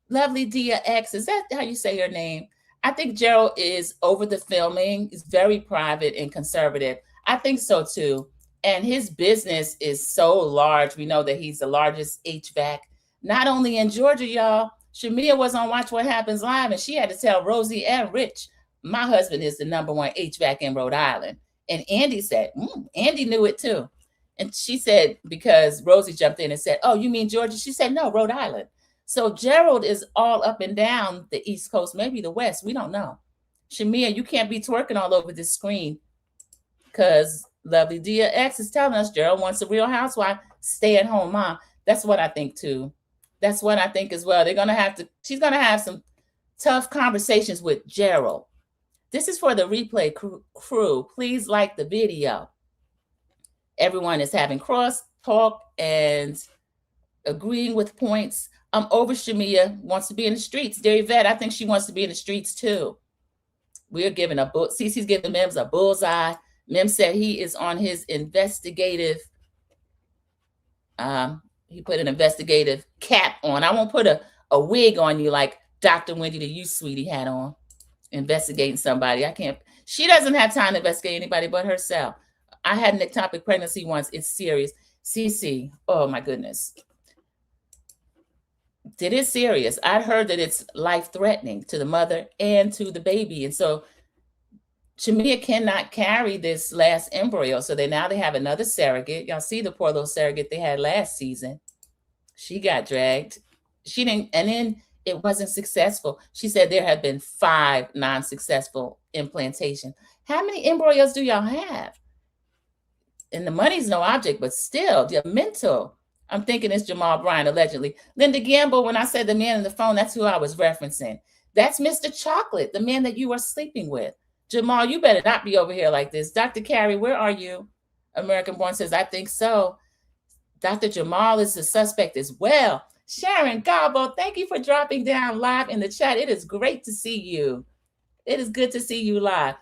Lovely Dia X, is that how you say her name? I think Gerald is over the filming. He's very private and conservative. I think so too. And his business is so large. We know that he's the largest HVAC, not only in Georgia, y'all. Shamia was on Watch What Happens Live, and she had to tell Rosie and Rich, my husband is the #1 HVAC in Rhode Island. And Andy said, Andy knew it too. And she said, because Rosie jumped in and said, oh, you mean Georgia? She said, no, Rhode Island. So Gerald is all up and down the East Coast, maybe the West. We don't know. Shamia, you can't be twerking all over this screen, because Lovely Dia X is telling us Gerald wants a Real Housewife, stay-at-home mom. That's what I think too. That's what I think as well. She's going to have some tough conversations with Gerald. This is for the replay crew. Please like the video. Everyone is having cross talk and agreeing with points. Over Shamia wants to be in the streets. Dear Yvette, I think she wants to be in the streets too. We're giving Cece's giving Mims a bullseye. Mims said he is on his investigative. He put an investigative cap on. I won't put a wig on you like Dr. Wendy the You Sweetie had on. Investigating somebody. I can't. She doesn't have time to investigate anybody but herself. I had an ectopic pregnancy once. It's serious. Cece, oh my goodness. It is serious. I heard that it's life-threatening to the mother and to the baby. And so Shamia cannot carry this last embryo. So they have another surrogate. Y'all see the poor little surrogate they had last season. She got dragged. She didn't, and then it wasn't successful. She said there have been 5 non-successful implantation. How many embryos do y'all have? And the money's no object, but still, the mental. I'm thinking it's Jamal Bryant, allegedly. Linda Gamble, when I said the man on the phone, that's who I was referencing. That's Mr. Chocolate, the man that you are sleeping with. Jamal, you better not be over here like this. Dr. Carey, where are you? American Born says, I think so. Dr. Jamal is the suspect as well. Sharon Gobble, thank you for dropping down live in the chat. It is great to see you. It is good to see you live.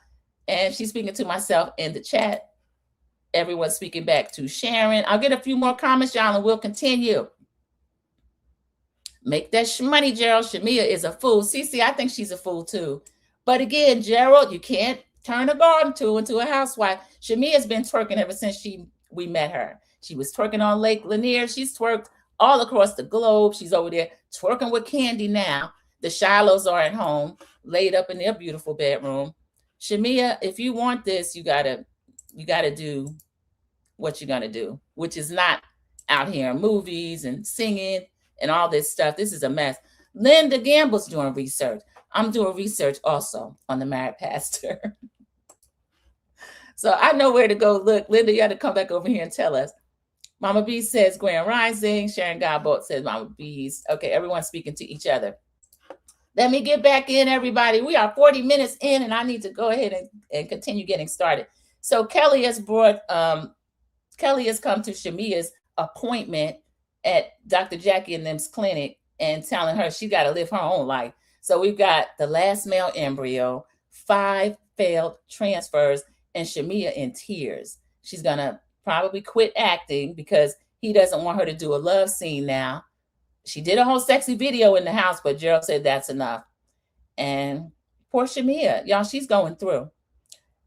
And she's speaking to myself in the chat. Everyone's speaking back to Sharon. I'll get a few more comments, y'all, and we'll continue. Make that money, Gerald. Shamia is a fool. Cece, I think she's a fool too. But again, Gerald, you can't turn a garden tool into a housewife. Shamia's been twerking ever since we met her. She was twerking on Lake Lanier. She's twerked all across the globe. She's over there twerking with Candy now. The Shilohs are at home, laid up in their beautiful bedroom. Shamia, if you want this, you gotta do what you're gonna do, which is not out here in movies and singing and all this stuff. This is a mess. Linda Gamble's doing research. I'm doing research also on the Married Pastor. So I know where to go look. Linda, you got to come back over here and tell us. Mama B says Grand Rising. Sharon Godbolt says Mama B's. Okay, everyone's speaking to each other. Let me get back in, everybody. We are 40 minutes in, and I need to go ahead and continue getting started. So Kelly has come to Shamia's appointment at Dr. Jackie and them's clinic and telling her she got to live her own life. So we've got the last male embryo, 5 failed transfers, and Shamia in tears. She's going to probably quit acting because he doesn't want her to do a love scene now. She did a whole sexy video in the house, but Gerald said that's enough. And poor Shamia, y'all, she's going through.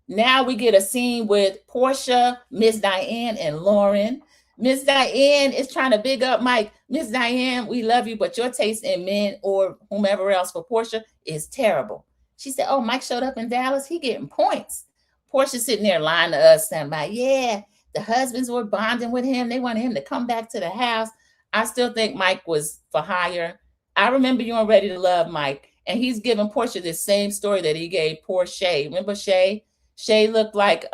Now we get a scene with Portia, Miss Diane, and Lauren. Miss Diane is trying to big up Mike. Miss Diane, we love you, but your taste in men or whomever else for Portia is terrible. She said, oh, Mike showed up in Dallas. He getting points. Portia sitting there lying to us, standing by, yeah, the husbands were bonding with him. They wanted him to come back to the house. I still think Mike was for hire. I remember you on Ready to Love, Mike, and he's giving Portia this same story that he gave poor Shay. Remember Shay? Shay looked like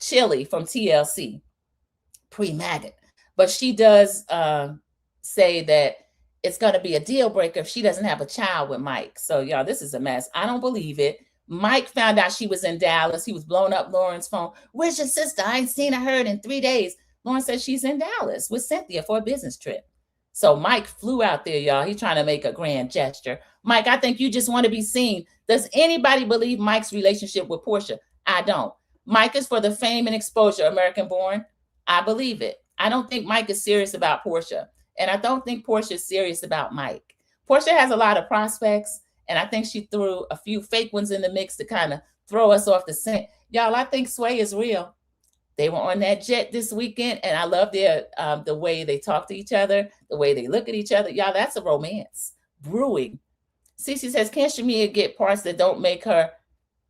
Chili from TLC, pre-maggot. But she does say that it's going to be a deal breaker if she doesn't have a child with Mike. So, y'all, this is a mess. I don't believe it. Mike found out she was in Dallas. He was blowing up Lauren's phone. Where's your sister? I ain't seen her in 3 days. Lauren said she's in Dallas with Cynthia for a business trip. So Mike flew out there, y'all. He's trying to make a grand gesture. Mike, I think you just want to be seen. Does anybody believe Mike's relationship with Portia? I don't. Mike is for the fame and exposure, American born. I believe it. I don't think Mike is serious about Portia. And I don't think Portia is serious about Mike. Portia has a lot of prospects. And I think she threw a few fake ones in the mix to kind of throw us off the scent. Y'all, I think Sway is real. They were on that jet this weekend, and I love the way they talk to each other, the way they look at each other. Y'all, that's a romance brewing. Cece says, can Shamia get parts that don't make her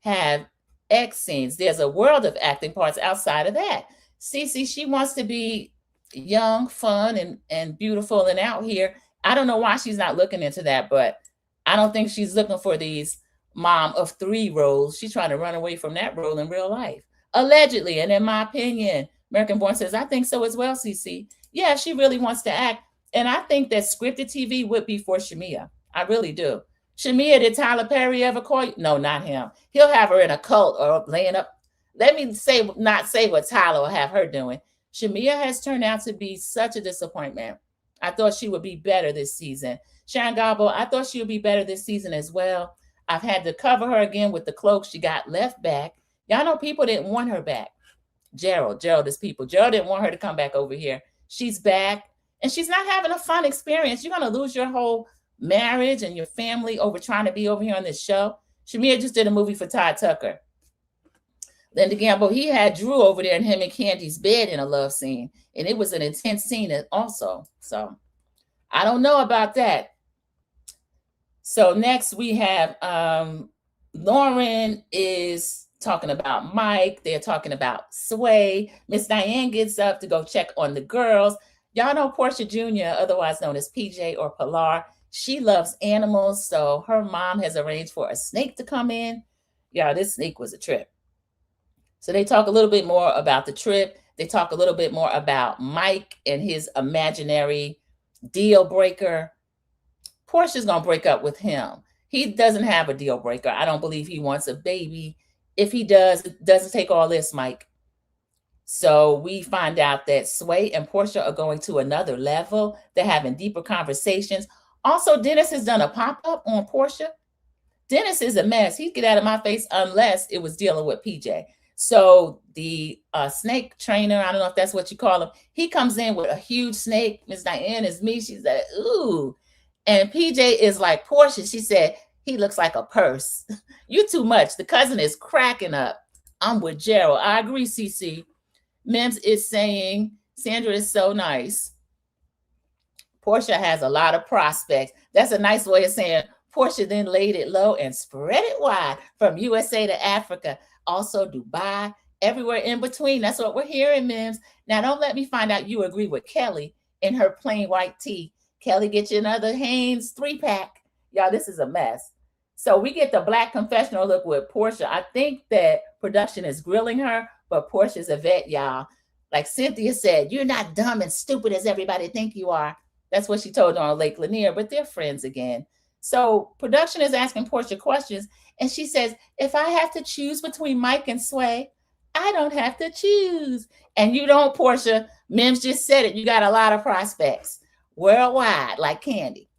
have X scenes? There's a world of acting parts outside of that. Cece, she wants to be young, fun, and beautiful and out here. I don't know why she's not looking into that, but I don't think she's looking for these mom of 3 roles. She's trying to run away from that role in real life. Allegedly, and in my opinion, American Born says, I think so as well, CC. Yeah, she really wants to act. And I think that scripted TV would be for Shamia. I really do. Shamia, did Tyler Perry ever call you? No, not him. He'll have her in a cult or laying up. Let me not say what Tyler will have her doing. Shamia has turned out to be such a disappointment. I thought she would be better this season. Sharon Gobble, I thought she would be better this season as well. I've had to cover her again with the cloak. She got left back. Y'all know people didn't want her back. Gerald is people. Gerald didn't want her to come back over here. She's back, and she's not having a fun experience. You're going to lose your whole marriage and your family over trying to be over here on this show. Shamia just did a movie for Todd Tucker. Linda Gamble, he had Drew over there in him and Candy's bed in a love scene, and it was an intense scene also. So I don't know about that. So next we have Lauren is talking about Mike. They're talking about Sway. Miss Diane gets up to go check on the girls. Y'all know Portia Jr., otherwise known as PJ or Pilar. She loves animals, so her mom has arranged for a snake to come in. Yeah, this snake was a trip. So they talk a little bit more about the trip. They talk a little bit more about Mike and his imaginary deal breaker. Portia's going to break up with him. He doesn't have a deal breaker. I don't believe he wants a baby. If he does, it doesn't take all this, Mike. So we find out that Sway and Portia are going to another level. They're having deeper conversations. Also, Dennis has done a pop-up on Portia. Dennis is a mess. He'd get out of my face unless it was dealing with PJ. So the snake trainer, I don't know if that's what you call him, he comes in with a huge snake. Miss Diane is me. She's like, ooh. And PJ is like, Portia, she said, He looks like a purse. You too much. The cousin is cracking up. I'm with Gerald. I agree, CC. Mims is saying, Sandra is so nice. Portia has a lot of prospects. That's a nice way of saying Portia then laid it low and spread it wide from USA to Africa, also Dubai, everywhere in between. That's what we're hearing, Mims. Now, don't let me find out you agree with Kelly in her plain white tee. Kelly, get you another Hanes 3-pack. Y'all, this is a mess. So we get the Black confessional look with Portia. I think that production is grilling her, but Portia's a vet, y'all. Like Cynthia said, you're not dumb and stupid as everybody think you are. That's what she told on Lake Lanier, but they're friends again. So production is asking Portia questions, and she says, if I have to choose between Mike and Sway, I don't have to choose. And you don't, Portia. Mims just said it. You got a lot of prospects worldwide, like candy.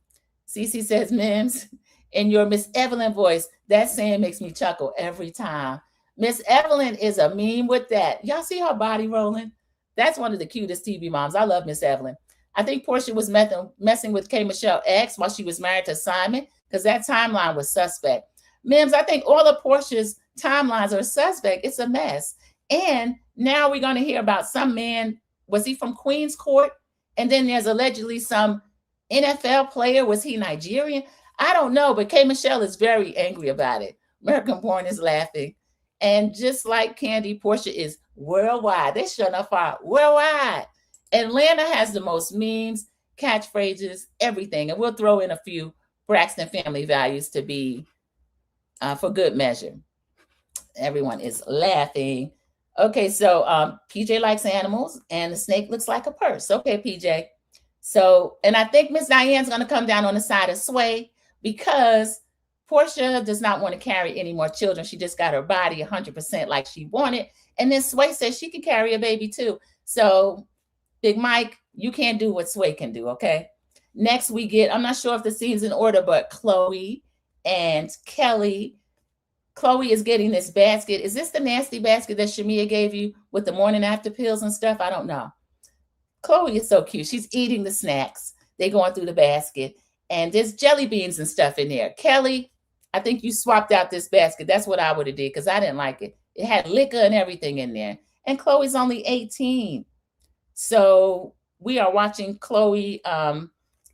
Cece says, Mims, in your Miss Evelyn voice, that saying makes me chuckle every time. Miss Evelyn is a meme with that. Y'all see her body rolling? That's one of the cutest TV moms. I love Miss Evelyn. I think Portia was messing with K. Michelle X while she was married to Simon, because that timeline was suspect. Mims, I think all of Portia's timelines are suspect. It's a mess. And now we're going to hear about some man. Was he from Queens Court? And then there's allegedly some NFL player. Was he Nigerian? I don't know, but K. Michelle is very angry about it. American Born is laughing. And just like Candy, Portia is worldwide. They shut up our worldwide. Atlanta has the most memes, catchphrases, everything. And we'll throw in a few Braxton family values to be for good measure. Everyone is laughing. Okay, so PJ likes animals and the snake looks like a purse. Okay, PJ. So, and I think Miss Diane's going to come down on the side of Sway because Portia does not want to carry any more children. She just got her body 100% like she wanted. And then Sway says she can carry a baby too. So Big Mike, you can't do what Sway can do, okay? Next we get, I'm not sure if the scene's in order, but Chloe and Kelly. Chloe is getting this basket. Is this the nasty basket that Shamia gave you with the morning after pills and stuff? I don't know. Chloe is so cute. She's eating the snacks. They're going through the basket. And there's jelly beans and stuff in there. Kelly, I think you swapped out this basket. That's what I would have did because I didn't like it. It had liquor and everything in there. And Chloe's only 18. So we are watching Chloe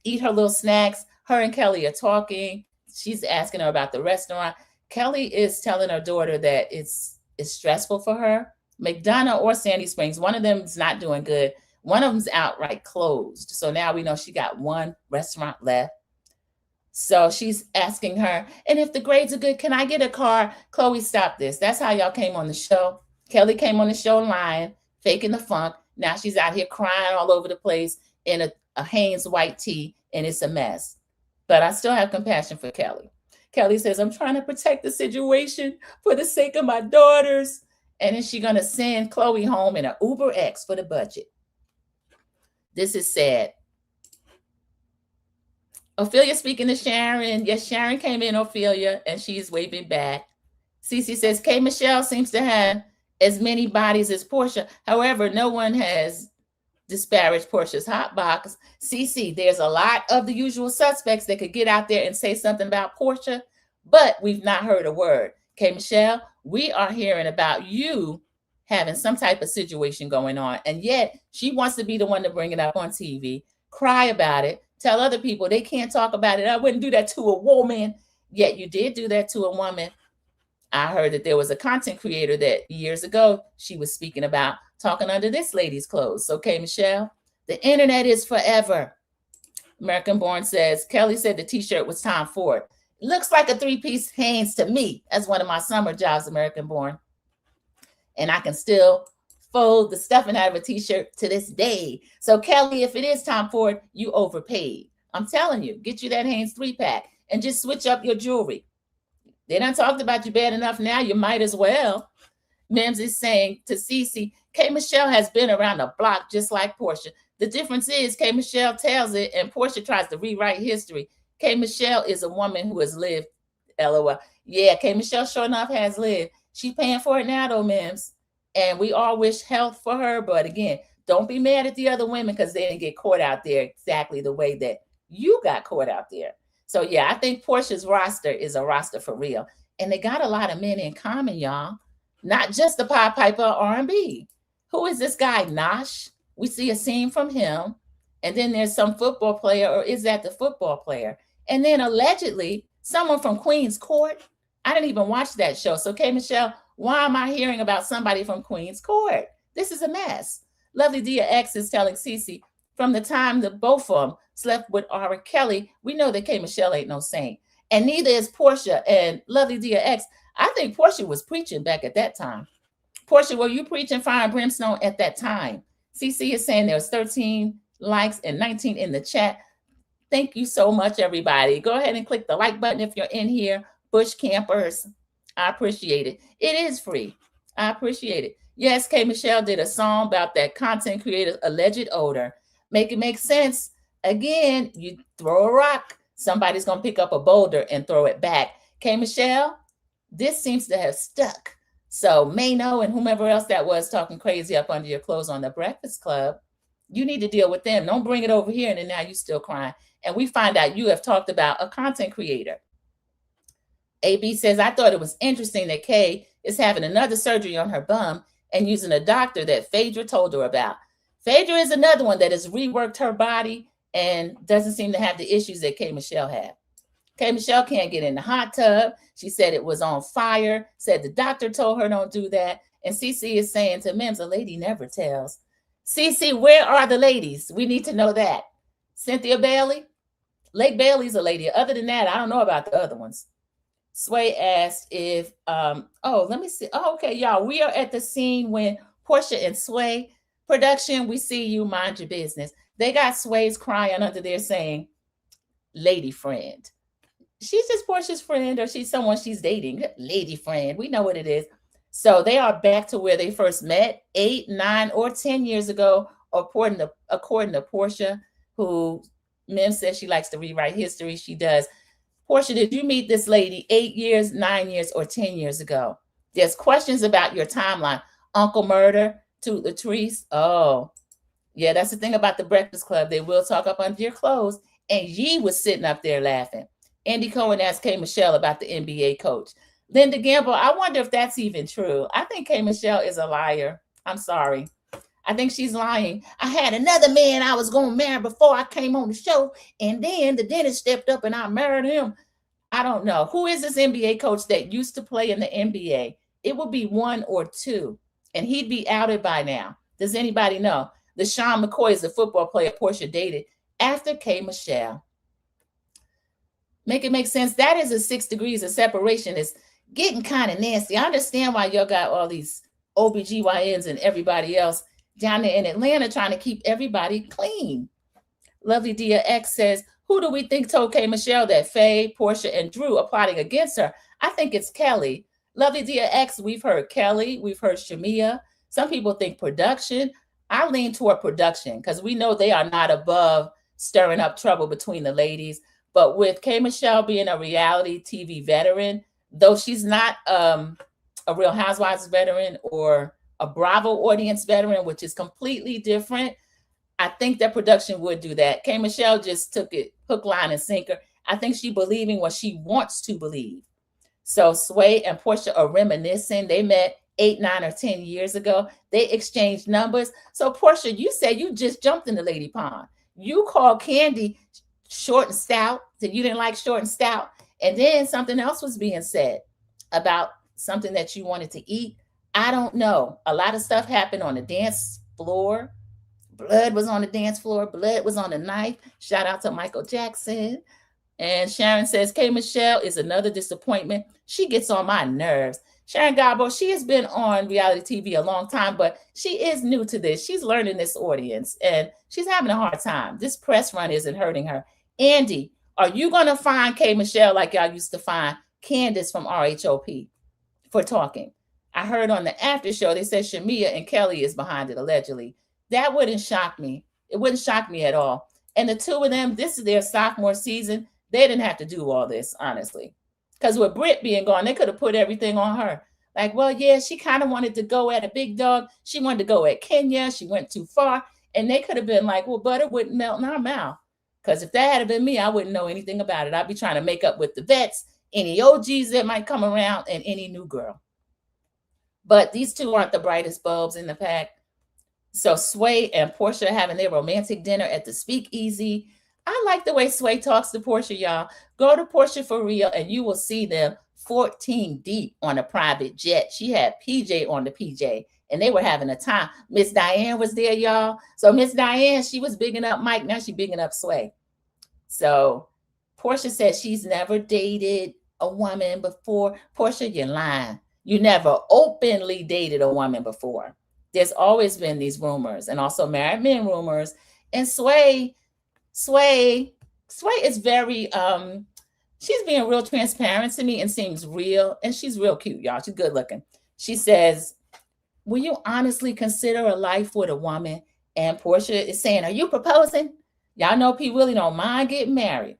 eat her little snacks. Her and Kelly are talking. She's asking her about the restaurant. Kelly is telling her daughter that it's stressful for her. McDonough or Sandy Springs, one of them is not doing good. One of them's outright closed. So now we know she got one restaurant left. So she's asking her, and if the grades are good, can I get a car? Chloe, stop this. That's how y'all came on the show. Kelly came on the show lying, faking the funk. Now she's out here crying all over the place in a Hanes white tee, and it's a mess. But I still have compassion for Kelly. Kelly says, I'm trying to protect the situation for the sake of my daughters. And then she's going to send Chloe home in an Uber X for the budget. This is sad. Ophelia speaking to Sharon. Yes, Sharon came in, Ophelia, and she's waving back. Cece says, K. Michelle seems to have as many bodies as Portia. However, no one has disparaged Portia's hot box. Cece, there's a lot of the usual suspects that could get out there and say something about Portia, but we've not heard a word. K. Michelle, we are hearing about you having some type of situation going on, and yet she wants to be the one to bring it up on TV, cry about it, tell other people they can't talk about it. I wouldn't do that to a woman, yet you did do that to a woman. I heard that there was a content creator that years ago she was speaking about talking under this lady's clothes. Okay, Michelle, the internet is forever. American Born says, Kelly said the t-shirt was Tom Ford. It looks like a three-piece Hanes to me. That's one of my summer jobs, American Born. And I can still fold the stuffing out of a t-shirt to this day. So Kelly, if it is Tom Ford, you overpaid. I'm telling you, get you that Hanes 3-pack and just switch up your jewelry. They done talked about you bad enough now, you might as well. Mims is saying to Cece, K. Michelle has been around the block just like Portia. The difference is K. Michelle tells it and Portia tries to rewrite history. K. Michelle is a woman who has lived, LOL. Yeah, K. Michelle sure enough has lived. She's paying for it now though, Mims. And we all wish health for her. But again, don't be mad at the other women because they didn't get caught out there exactly the way that you got caught out there. So yeah, I think Portia's roster is a roster for real. And they got a lot of men in common, y'all. Not just the Pied Piper R&B. Who is this guy, Nosh? We see a scene from him. And then there's some football player, or is that the football player? And then allegedly, someone from Queen's Court. I didn't even watch that show. So, K. Michelle, why am I hearing about somebody from Queen's Court? This is a mess. Lovely Dia X is telling Cece, from the time that both of them slept with R. Kelly, we know that K. Michelle ain't no saint. And neither is Portia and Lovely Dia X. I think Portia was preaching back at that time. Portia, were you preaching fire and brimstone at that time? CC is saying there's 13 likes and 19 in the chat. Thank you so much, everybody. Go ahead and click the like button if you're in here. Bush campers, I appreciate it. It is free. I appreciate it. Yes, K. Michelle did a song about that content creator's alleged odor. Make it make sense. Again, you throw a rock, somebody's going to pick up a boulder and throw it back. K. Michelle, this seems to have stuck. So Mano and whomever else that was talking crazy up under your clothes on the Breakfast Club, you need to deal with them. Don't bring it over here and then now you still crying. And we find out you have talked about a content creator. AB says, I thought it was interesting that Kay is having another surgery on her bum and using a doctor that Phaedra told her about. Phaedra is another one that has reworked her body and doesn't seem to have the issues that K. Michelle had. K. Michelle can't get in the hot tub. She said it was on fire, said the doctor told her don't do that. And CC is saying to Mims, a lady never tells. CC, where are the ladies? We need to know that. Cynthia Bailey? Lake Bailey's a lady. Other than that, I don't know about the other ones. Sway asked if, let me see. Oh, okay, y'all. We are at the scene when Portia and Sway production, we see you, mind your business. They got Sway's crying under there saying, lady friend. She's just Portia's friend or she's someone she's dating. Lady friend. We know what it is. So they are back to where they first met 8, 9, or 10 years ago, according to Portia, who Mim says she likes to rewrite history. She does. Portia, did you meet this lady 8 years, 9 years, or 10 years ago? There's questions about your timeline. Uncle Murder to Latrice. Oh, yeah, that's the thing about the Breakfast Club. They will talk up under your clothes. And Yee was sitting up there laughing. Andy Cohen asked K. Michelle about the NBA coach. Linda Gamble, I wonder if that's even true. I think K. Michelle is a liar. I'm sorry. I think she's lying. I had another man I was going to marry before I came on the show, and then the dentist stepped up and I married him. I don't know. Who is this NBA coach that used to play in the NBA? It would be 1 or 2, and he'd be outed by now. Does anybody know? LaShawn McCoy is the football player Portia dated after K. Michelle. Make it make sense. That is a 6 degrees of separation. It's getting kind of nasty. I understand why y'all got all these OBGYNs and everybody else down there in Atlanta trying to keep everybody clean. Lovely Dia X says, who do we think told K. Michelle that Faye, Portia, and Drew are plotting against her? I think it's Kelly. Lovely Dia X, we've heard Kelly, we've heard Shamia. Some people think production. I lean toward production because we know they are not above stirring up trouble between the ladies. But with K. Michelle being a reality TV veteran, though she's not a Real Housewives veteran or a Bravo audience veteran, which is completely different, I think that production would do that. K. Michelle just took it hook, line, and sinker. I think she's believing what she wants to believe. So Sway and Portia are reminiscing. They met 8, 9, or 10 years ago. They exchanged numbers. So Portia, you said you just jumped in the lady pond. You called Candy short and stout, that you didn't like short and stout. And then something else was being said about something that you wanted to eat. I don't know. A lot of stuff happened on the dance floor. Blood was on the dance floor. Blood was on the knife. Shout out to Michael Jackson. And Sharon says, K. Michelle is another disappointment. She gets on my nerves. Sharon Gabo, she has been on reality TV a long time, but she is new to this. She's learning this audience, and she's having a hard time. This press run isn't hurting her. Andy, are you going to find K. Michelle like y'all used to find Candace from RHOP for talking? I heard on the after show, they said Shamia and Kelly is behind it, allegedly. That wouldn't shock me. It wouldn't shock me at all. And the two of them, this is their sophomore season. They didn't have to do all this, honestly. Because with Britt being gone, they could have put everything on her. Like, well, yeah, she kind of wanted to go at a big dog. She wanted to go at Kenya. She went too far. And they could have been like, well, butter wouldn't melt in our mouth. Because if that had been me, I wouldn't know anything about it. I'd be trying to make up with the vets, any OGs that might come around, and any new girl. But these two aren't the brightest bulbs in the pack. So Sway and Portia having their romantic dinner at the Speakeasy. I like the way Sway talks to Portia, y'all. Go to Portia for real, and you will see them 14 deep on a private jet. She had PJ on the PJ, and they were having a time. Miss Diane was there, y'all. So Miss Diane, she was bigging up Mike. Now she's bigging up Sway. So Portia said she's never dated a woman before. Portia, you're lying. You never openly dated a woman before. There's always been these rumors, and also married men rumors. And Sway is very, she's being real transparent to me and seems real. And she's real cute, y'all. She's good looking. She says, will you honestly consider a life with a woman? And Portia is saying, are you proposing? Y'all know P. Willie don't mind getting married.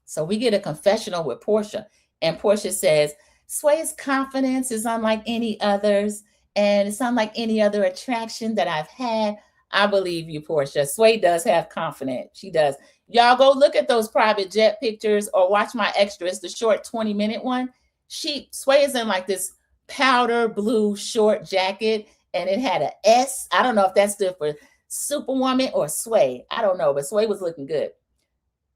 So we get a confessional with Portia. And Portia says, Sway's confidence is unlike any others. And it's unlike any other attraction that I've had. I believe you, Portia. Sway does have confidence. She does. Y'all go look at those private jet pictures or watch my extras, the short 20-minute one. Sway is in like this powder blue short jacket, and it had an S. I don't know if that stood for Superwoman or Sway. I don't know, but Sway was looking good.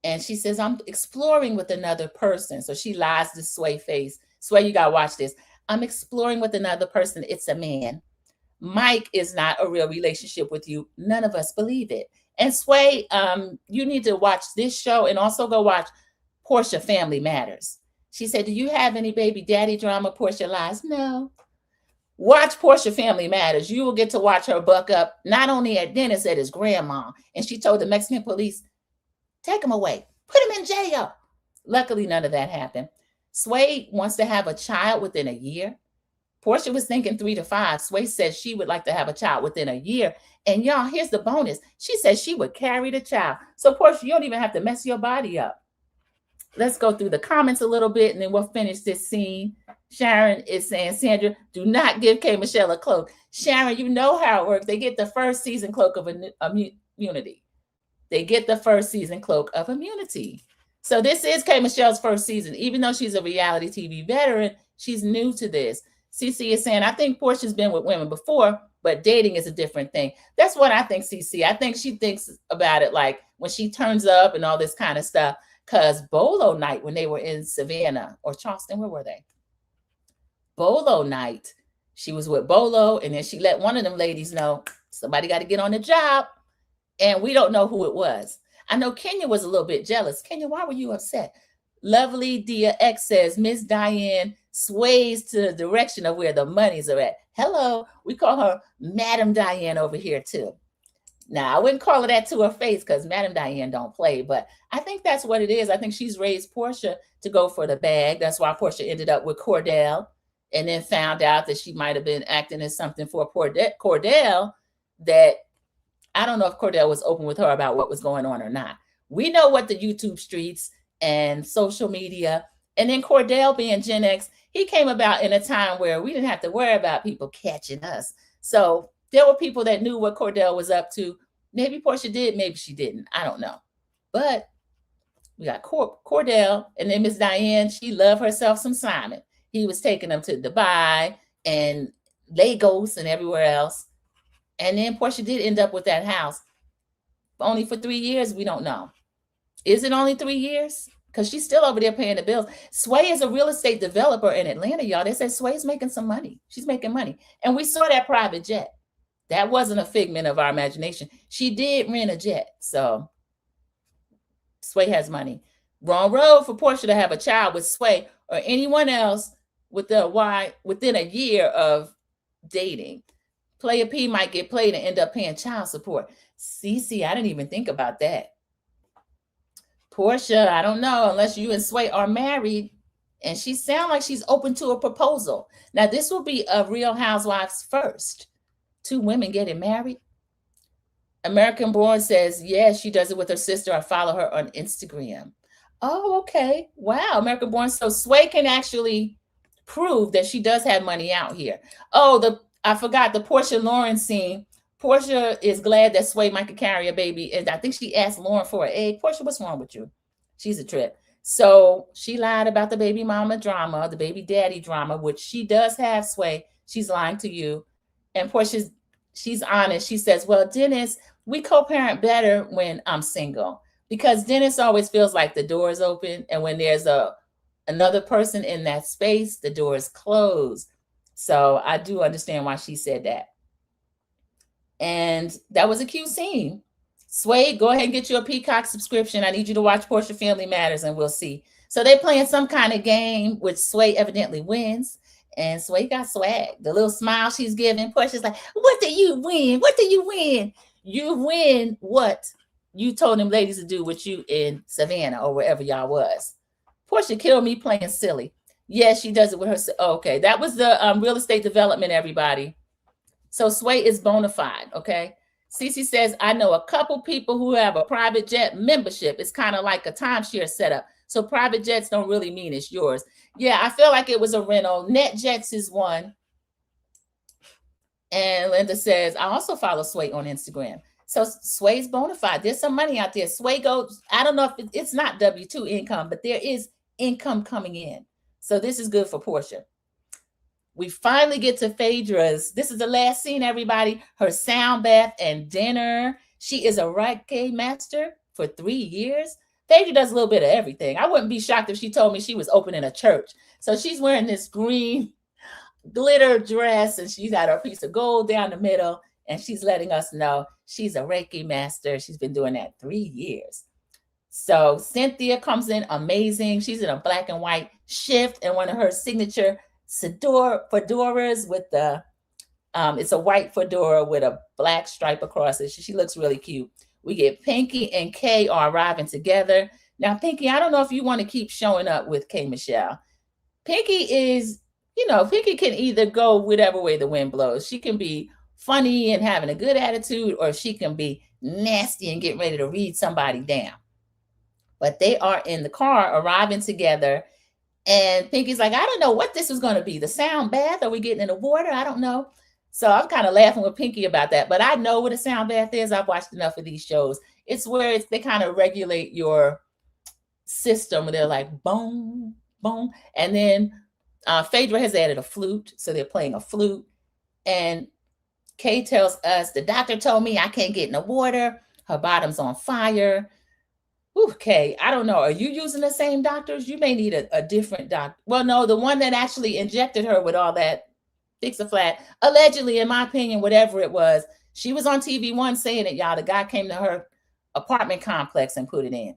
And she says, I'm exploring with another person. So she lies to Sway face. Sway, you got to watch this. I'm exploring with another person. It's a man. Mike is not a real relationship with you. None of us believe it. And Sway, you need to watch this show and also go watch Portia Family Matters. She said, do you have any baby daddy drama? Portia lies. No. Watch Portia Family Matters. You will get to watch her buck up, not only at Dennis, at his grandma. And she told the Mexican police, take him away. Put him in jail. Luckily, none of that happened. Sway wants to have a child within a year. Portia was thinking 3 to 5. Sway says she would like to have a child within a year. And y'all, here's the bonus. She says she would carry the child. So Portia, you don't even have to mess your body up. Let's go through the comments a little bit, and then we'll finish this scene. Sharon is saying, Sandra, do not give K. Michelle a cloak. Sharon, you know how it works. They get the first season cloak of immunity. They get the first season cloak of immunity. So this is K. Michelle's first season. Even though she's a reality TV veteran, she's new to this. CC is saying, I think Portia's been with women before, but dating is a different thing. That's what I think, CC. I think she thinks about it like when she turns up and all this kind of stuff. Because Bolo night, when they were in Savannah or Charleston, where were they? Bolo night, she was with Bolo, and then she let one of them ladies know somebody got to get on the job. And we don't know who it was. I know Kenya was a little bit jealous. Kenya, why were you upset? Lovely Dia X says, Miss Diane sways to the direction of where the monies are at. Hello, we call her Madam Diane over here too. Now, I wouldn't call her that to her face because Madam Diane don't play, but I think that's what it is. I think she's raised Portia to go for the bag. That's why Portia ended up with Cordell and then found out that she might have been acting as something for Cordell that I don't know if Cordell was open with her about what was going on or not. We know what the YouTube streets and social media, and then Cordell being Gen X, he came about in a time where we didn't have to worry about people catching us. So there were people that knew what Cordell was up to. Maybe Portia did, maybe she didn't. I don't know. But we got Cordell, and then Miss Diane, she loved herself some Simon. He was taking them to Dubai and Lagos and everywhere else. And then Portia did end up with that house. Only for 3 years, we don't know. Is it only 3 years? Because she's still over there paying the bills. Sway is a real estate developer in Atlanta, y'all. They said Sway's making some money. She's making money. And we saw that private jet. That wasn't a figment of our imagination. She did rent a jet. So Sway has money. Wrong road for Portia to have a child with Sway or anyone else within a year of dating. Player P might get played and end up paying child support. CC, I didn't even think about that. Portia, I don't know, unless you and Sway are married, and she sounds like she's open to a proposal. Now, this will be a Real Housewives first. 2 women getting married. American Born says, yes, she does it with her sister. I follow her on Instagram. Oh, okay. Wow, American Born. So Sway can actually prove that she does have money out here. Oh, I forgot the Portia Lauren scene. Portia is glad that Sway might carry a baby. And I think she asked Lauren for an egg. Portia, what's wrong with you? She's a trip. So she lied about the baby mama drama, the baby daddy drama, which she does have, Sway. She's lying to you. And she's honest. She says, well, Dennis, we co-parent better when I'm single, because Dennis always feels like the door is open. And when there's another person in that space, the door is closed. So I do understand why she said that. And that was a cute scene. Sway, go ahead and get you a Peacock subscription. I need you to watch Portia Family Matters, and we'll see. So they're playing some kind of game, which Sway evidently wins. And Sway got swag. The little smile she's giving, Portia's like, what do you win? What do you win? You win what you told them ladies to do with you in Savannah or wherever y'all was. Portia killed me playing silly. Yeah, she does it with her. Okay, that was the real estate development, everybody. So Sway is bona fide, okay? Cece says, I know a couple people who have a private jet membership. It's kind of like a timeshare setup. So private jets don't really mean it's yours. Yeah, I feel like it was a rental. NetJets is one. And Linda says, I also follow Sway on Instagram. So Sway's bona fide. There's some money out there. Sway goes, I don't know if it's not W-2 income, but there is income coming in. So this is good for Portia. We finally get to Phaedra's. This is the last scene, everybody. Her sound bath and dinner. She is a Reiki master for 3 years. Phaedra does a little bit of everything. I wouldn't be shocked if she told me she was opening a church. So she's wearing this green glitter dress, and she's got her piece of gold down the middle, and she's letting us know she's a Reiki master. She's been doing that 3 years. So Cynthia comes in amazing. She's in a black and white shift and one of her signature fedoras with the, it's a white fedora with a black stripe across it. She looks really cute. We get Pinky and Kay are arriving together. Now, Pinky, I don't know if you want to keep showing up with Kay Michelle. Pinky is, Pinky can either go whatever way the wind blows. She can be funny and having a good attitude, or she can be nasty and getting ready to read somebody down. But they are in the car arriving together. And Pinky's like, I don't know what this is going to be. The sound bath? Are we getting in the water? I don't know. So I'm kind of laughing with Pinky about that. But I know what a sound bath is. I've watched enough of these shows. It's where they kind of regulate your system. They're like, boom, boom. And then Phaedra has added a flute. So they're playing a flute. And Kay tells us, the doctor told me I can't get in the water. Her bottom's on fire. Okay, I don't know. Are you using the same doctors? You may need a different doctor. Well, no, the one that actually injected her with all that Fix-A-Flat, allegedly, in my opinion, whatever it was, she was on TV One saying it, y'all. The guy came to her apartment complex and put it in.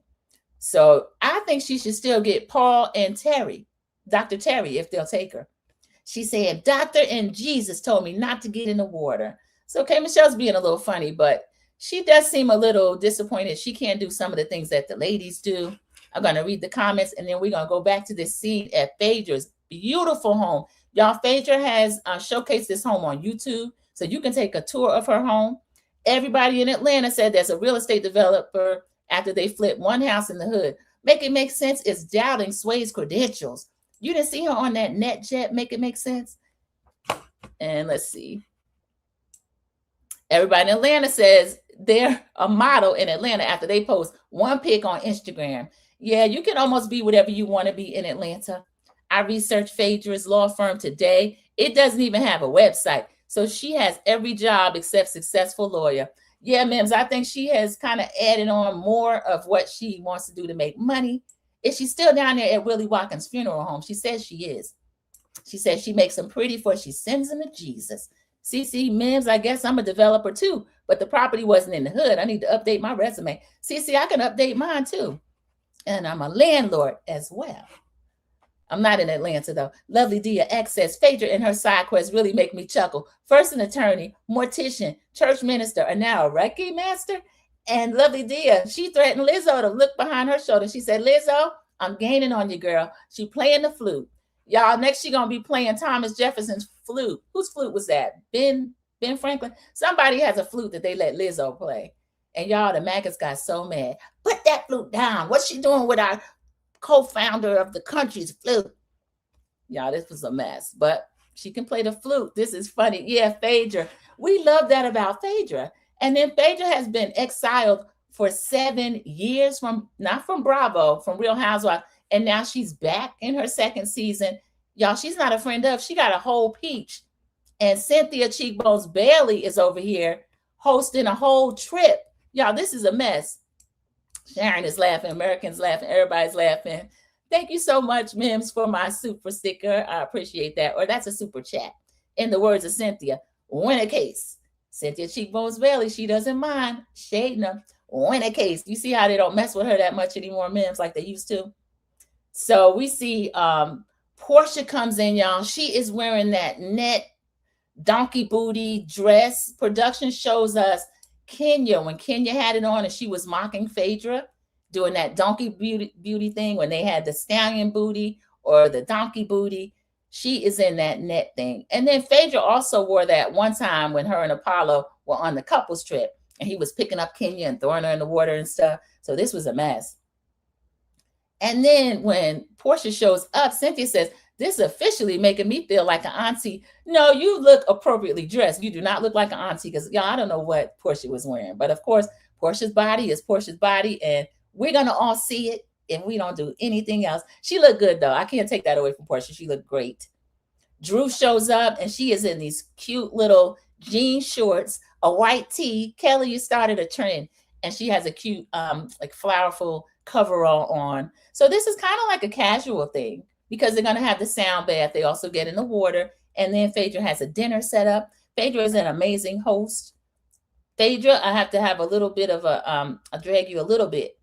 So I think she should still get Paul and Terry, Dr. Terry, if they'll take her. She said, Doctor and Jesus told me not to get in the water. So, okay, Michelle's being a little funny, but she does seem a little disappointed. She can't do some of the things that the ladies do. I'm going to read the comments, and then we're going to go back to this scene at Phaedra's beautiful home. Y'all, Phaedra has showcased this home on YouTube, so you can take a tour of her home. Everybody in Atlanta said there's a real estate developer after they flipped one house in the hood. Make it make sense is doubting Sway's credentials. You didn't see her on that NetJet. Make it make sense. And let's see. Everybody in Atlanta says they're a model in Atlanta after they post one pic on Instagram. Yeah, you can almost be whatever you want to be in Atlanta. I researched Phaedra's law firm today. It doesn't even have a website. So she has every job except successful lawyer. Yeah, Mims, I think she has kind of added on more of what she wants to do to make money. Is she still down there at Willie Watkins' funeral home? She says she is. She says she makes them pretty before she sends them to Jesus. CC, Mims, I guess I'm a developer too, but the property wasn't in the hood. I need to update my resume. CC, I can update mine too. And I'm a landlord as well. I'm not in Atlanta though. Lovely Dia X says, Phaedra and her side quest really make me chuckle. First an attorney, mortician, church minister, and now a Reiki master. And Lovely Dia, she threatened Lizzo to look behind her shoulder. She said, Lizzo, I'm gaining on you, girl. She playing the flute. Y'all, next she gonna be playing Thomas Jefferson's flute. Whose flute was that? Ben Franklin? Somebody has a flute that they let Lizzo play. And y'all, the maggots got so mad. Put that flute down. What's she doing with our co-founder of the country's flute? Y'all, this was a mess. But She can play the flute. This is funny. Yeah, Phaedra. We love that about Phaedra. And then Phaedra has been exiled for 7 years from, not from Bravo, from Real Housewives. And now she's back in her second season. Y'all, she's not a friend of. She got a whole peach. And Cynthia Cheekbones Bailey is over here hosting a whole trip. Y'all, this is a mess. Sharon is laughing. Americans laughing. Everybody's laughing. Thank you so much, Mims, for my super sticker. I appreciate that. Or that's a super chat. In the words of Cynthia, win a case. Cynthia Cheekbones Bailey, she doesn't mind shading them. Win a case. You see how they don't mess with her that much anymore, Mims, like they used to? So we see Portia comes in, y'all. She is wearing that net donkey booty dress. Production shows us Kenya, when Kenya had it on and she was mocking Phaedra, doing that donkey beauty thing when they had the stallion booty or the donkey booty. She is in that net thing. And then Phaedra also wore that one time when her and Apollo were on the couples trip and he was picking up Kenya and throwing her in the water and stuff. So this was a mess. And then when Portia shows up, Cynthia says, this is officially making me feel like an auntie. No, you look appropriately dressed. You do not look like an auntie because, y'all, I don't know what Portia was wearing. But, of course, Portia's body is Portia's body, and we're going to all see it if we don't do anything else. She looked good, though. I can't take that away from Portia. She looked great. Drew shows up, and she is in these cute little jean shorts, a white tee. Kelly, you started a trend, and she has a cute, like, flowerful coverall on. So this is kind of like a casual thing, because they're going to have the sound bath. They also get in the water. And then Phaedra has a dinner set up. Phaedra is an amazing host. Phaedra, I have to have a little bit of a, I'll drag you a little bit.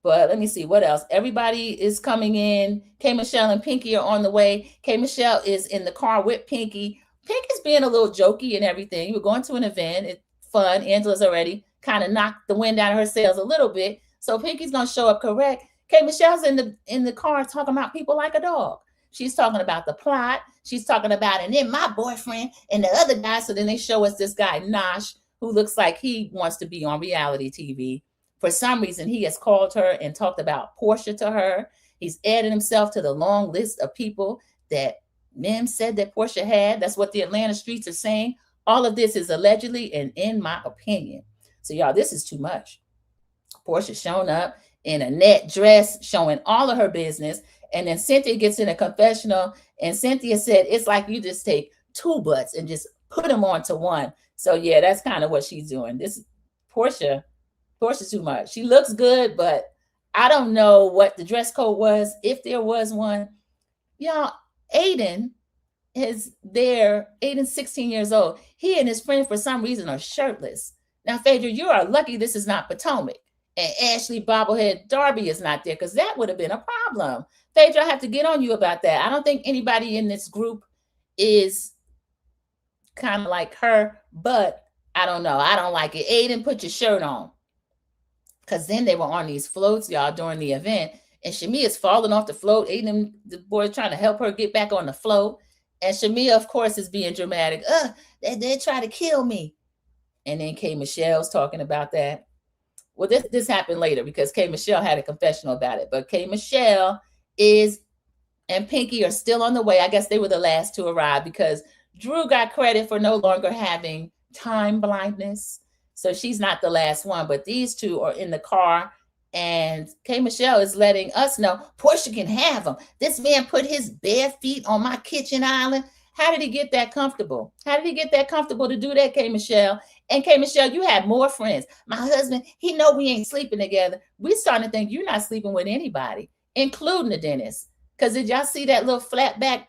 But let me see what else. Everybody is coming in. K. Michelle and Pinky are on the way. K. Michelle is in the car with Pinky. Pinky's being a little jokey and everything. We're going to an event. It's fun. Angela's already kind of knocked the wind out of her sails a little bit. So Pinky's going to show up correct. K. Michelle's in the car talking about people like a dog. She's talking about the plot. She's talking about, and then my boyfriend and the other guy. So then they show us this guy, Nosh, who looks like he wants to be on reality TV. For some reason, he has called her and talked about Portia to her. He's added himself to the long list of people that Mims said that Portia had. That's what the Atlanta streets are saying. All of this is allegedly and in my opinion. So y'all, this is too much. Portia shown up in a net dress, showing all of her business. And then Cynthia gets in a confessional, and Cynthia said, it's like you just take two butts and just put them onto one. So yeah, that's kind of what she's doing. This Portia's too much. She looks good, but I don't know what the dress code was, if there was one. Y'all, Aiden is there. Aiden's 16 years old. He and his friend, for some reason, are shirtless. Now, Phaedra, you are lucky this is not Potomac. And Ashley Bobblehead Darby is not there, because that would have been a problem. Phaedra, I have to get on you about that. I don't think anybody in this group is kind of like her, but I don't know. I don't like it. Aiden, put your shirt on. Because then they were on these floats, y'all, during the event. And Shamia's falling off the float. Aiden, the boy, trying to help her get back on the float. And Shamia, of course, is being dramatic. They try to kill me. And then K. Michelle's talking about that. Well, this happened later because K. Michelle had a confessional about it. But K. Michelle and Pinky are still on the way. I guess they were the last to arrive because Drew got credit for no longer having time blindness. So she's not the last one. But these two are in the car. And K. Michelle is letting us know Portia can have them. This man put his bare feet on my kitchen island. How did he get that comfortable? How did he get that comfortable to do that, K. Michelle? And K. Michelle, you have more friends. My husband, he know we ain't sleeping together. We starting to think you're not sleeping with anybody, including the dentist. Because did y'all see that little flat back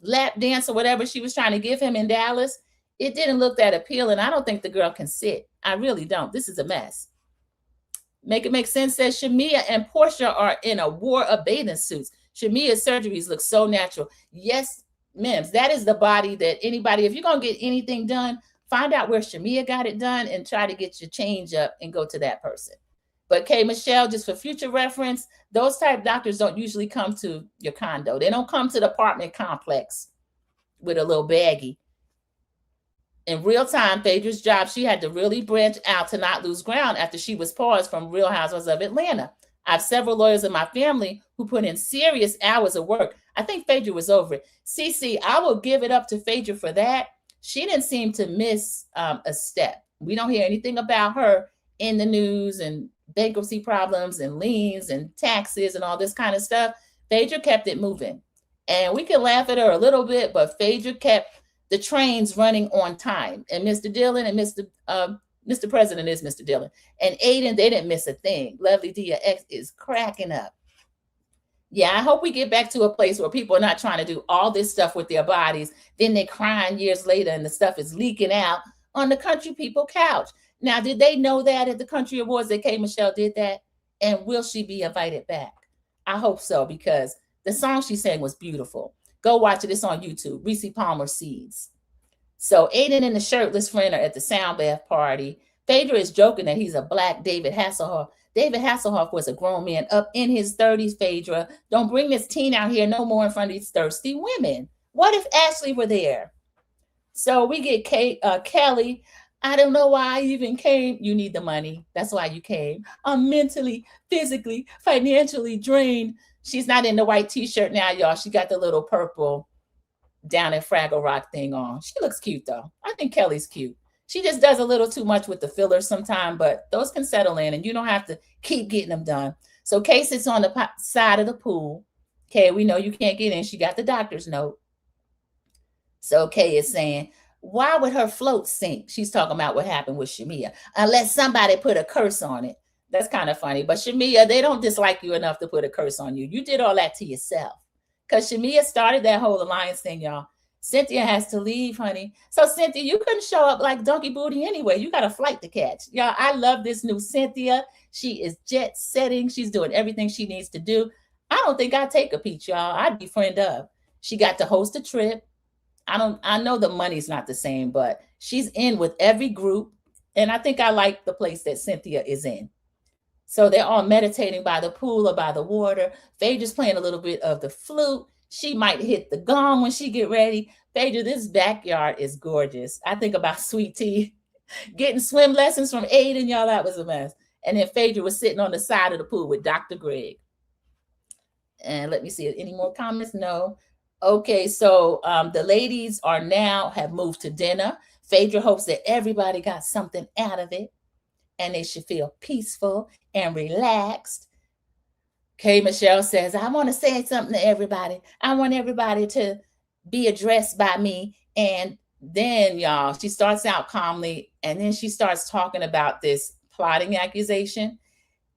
lap dance or whatever she was trying to give him in Dallas? It didn't look that appealing. I don't think the girl can sit. I really don't. This is a mess. Make it make sense, says Shamia and Portia are in a war of bathing suits. Shamia's surgeries look so natural. Yes, Mims, that is the body that anybody, if you're going to get anything done, find out where Shamia got it done and try to get your change up and go to that person. But K. Michelle, just for future reference, those type doctors don't usually come to your condo. They don't come to the apartment complex with a little baggie. In real time, Phaedra's job, she had to really branch out to not lose ground after she was paused from Real Housewives of Atlanta. I have several lawyers in my family who put in serious hours of work. I think Phaedra was over it. Cece, I will give it up to Phaedra for that. She didn't seem to miss a step. We don't hear anything about her in the news and bankruptcy problems and liens and taxes and all this kind of stuff. Phaedra kept it moving. And we can laugh at her a little bit, but Phaedra kept the trains running on time. And Mr. Dillon and Mr. President is Mr. Dillon. And Aiden, they didn't miss a thing. Lovely Dia X is cracking up. Yeah, I hope we get back to a place where people are not trying to do all this stuff with their bodies. Then they're crying years later and the stuff is leaking out on the country people couch. Now, did they know that at the Country Awards that K. Michelle did that? And will she be invited back? I hope so, because the song she sang was beautiful. Go watch it. It's on YouTube. Reese Palmer Seeds. So Aiden and the shirtless friend are at the sound bath party. Phaedra is joking that he's a black David Hasselhoff. David Hasselhoff was a grown man up in his 30s, Phaedra. Don't bring this teen out here no more in front of these thirsty women. What if Ashley were there? So we get Kelly. I don't know why I even came. You need the money. That's why you came. I'm mentally, physically, financially drained. She's not in the white t-shirt now, y'all. She got the little purple down at Fraggle Rock thing on. She looks cute, though. I think Kelly's cute. She just does a little too much with the fillers sometimes, but those can settle in, and you don't have to keep getting them done. So Kay sits on the side of the pool. Kay, we know you can't get in. She got the doctor's note. So Kay is saying, why would her float sink? She's talking about what happened with Shamia. Unless somebody put a curse on it. That's kind of funny. But Shamia, they don't dislike you enough to put a curse on you. You did all that to yourself. Because Shamia started that whole alliance thing, y'all. Cynthia has to leave, honey. So, Cynthia, you couldn't show up like Donkey Booty anyway. You got a flight to catch. Y'all, I love this new Cynthia. She is jet setting. She's doing everything she needs to do. I don't think I'd take a peach, y'all. I'd be friend of. She got to host a trip. I know the money's not the same, but she's in with every group. And I think I like the place that Cynthia is in. So they're all meditating by the pool or by the water. Phaedra's playing a little bit of the flute. She might hit the gong when she get ready. Phaedra, this backyard is gorgeous. I think about Sweet Tea getting swim lessons from Aiden. Y'all, that was a mess. And then Phaedra was sitting on the side of the pool with Dr. Greg. And let me see, any more comments? No. Okay, so the ladies have moved to dinner. Phaedra hopes that everybody got something out of it and they should feel peaceful and relaxed. K. Michelle says, I want to say something to everybody. I want everybody to be addressed by me. And then, y'all, she starts out calmly, and then she starts talking about this plotting accusation.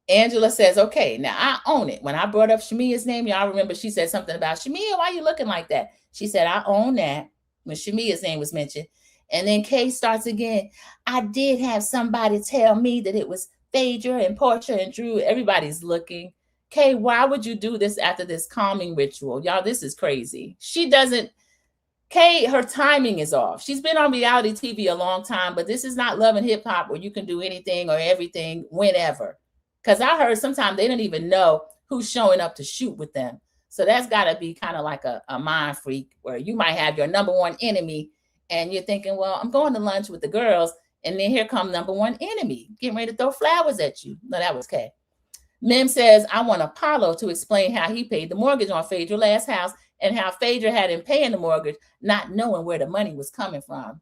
Angela says, okay, now I own it. When I brought up Shamia's name, y'all remember she said something about, Shamia, why are you looking like that? She said, I own that when Shamia's name was mentioned. And then Kay starts again. I did have somebody tell me that it was Phaedra and Portia and Drew. Everybody's looking. Kay, why would you do this after this calming ritual? Y'all, this is crazy. Kay, her timing is off. She's been on reality TV a long time, but this is not Love and Hip Hop where you can do anything or everything whenever. Because I heard sometimes they don't even know who's showing up to shoot with them. So that's got to be kind of like a mind freak where you might have your number one enemy and you're thinking, well, I'm going to lunch with the girls. And then here comes number one enemy getting ready to throw flowers at you. No, that was Kay. Mim says, I want Apollo to explain how he paid the mortgage on Phaedra's last house and how Phaedra had him paying the mortgage, not knowing where the money was coming from.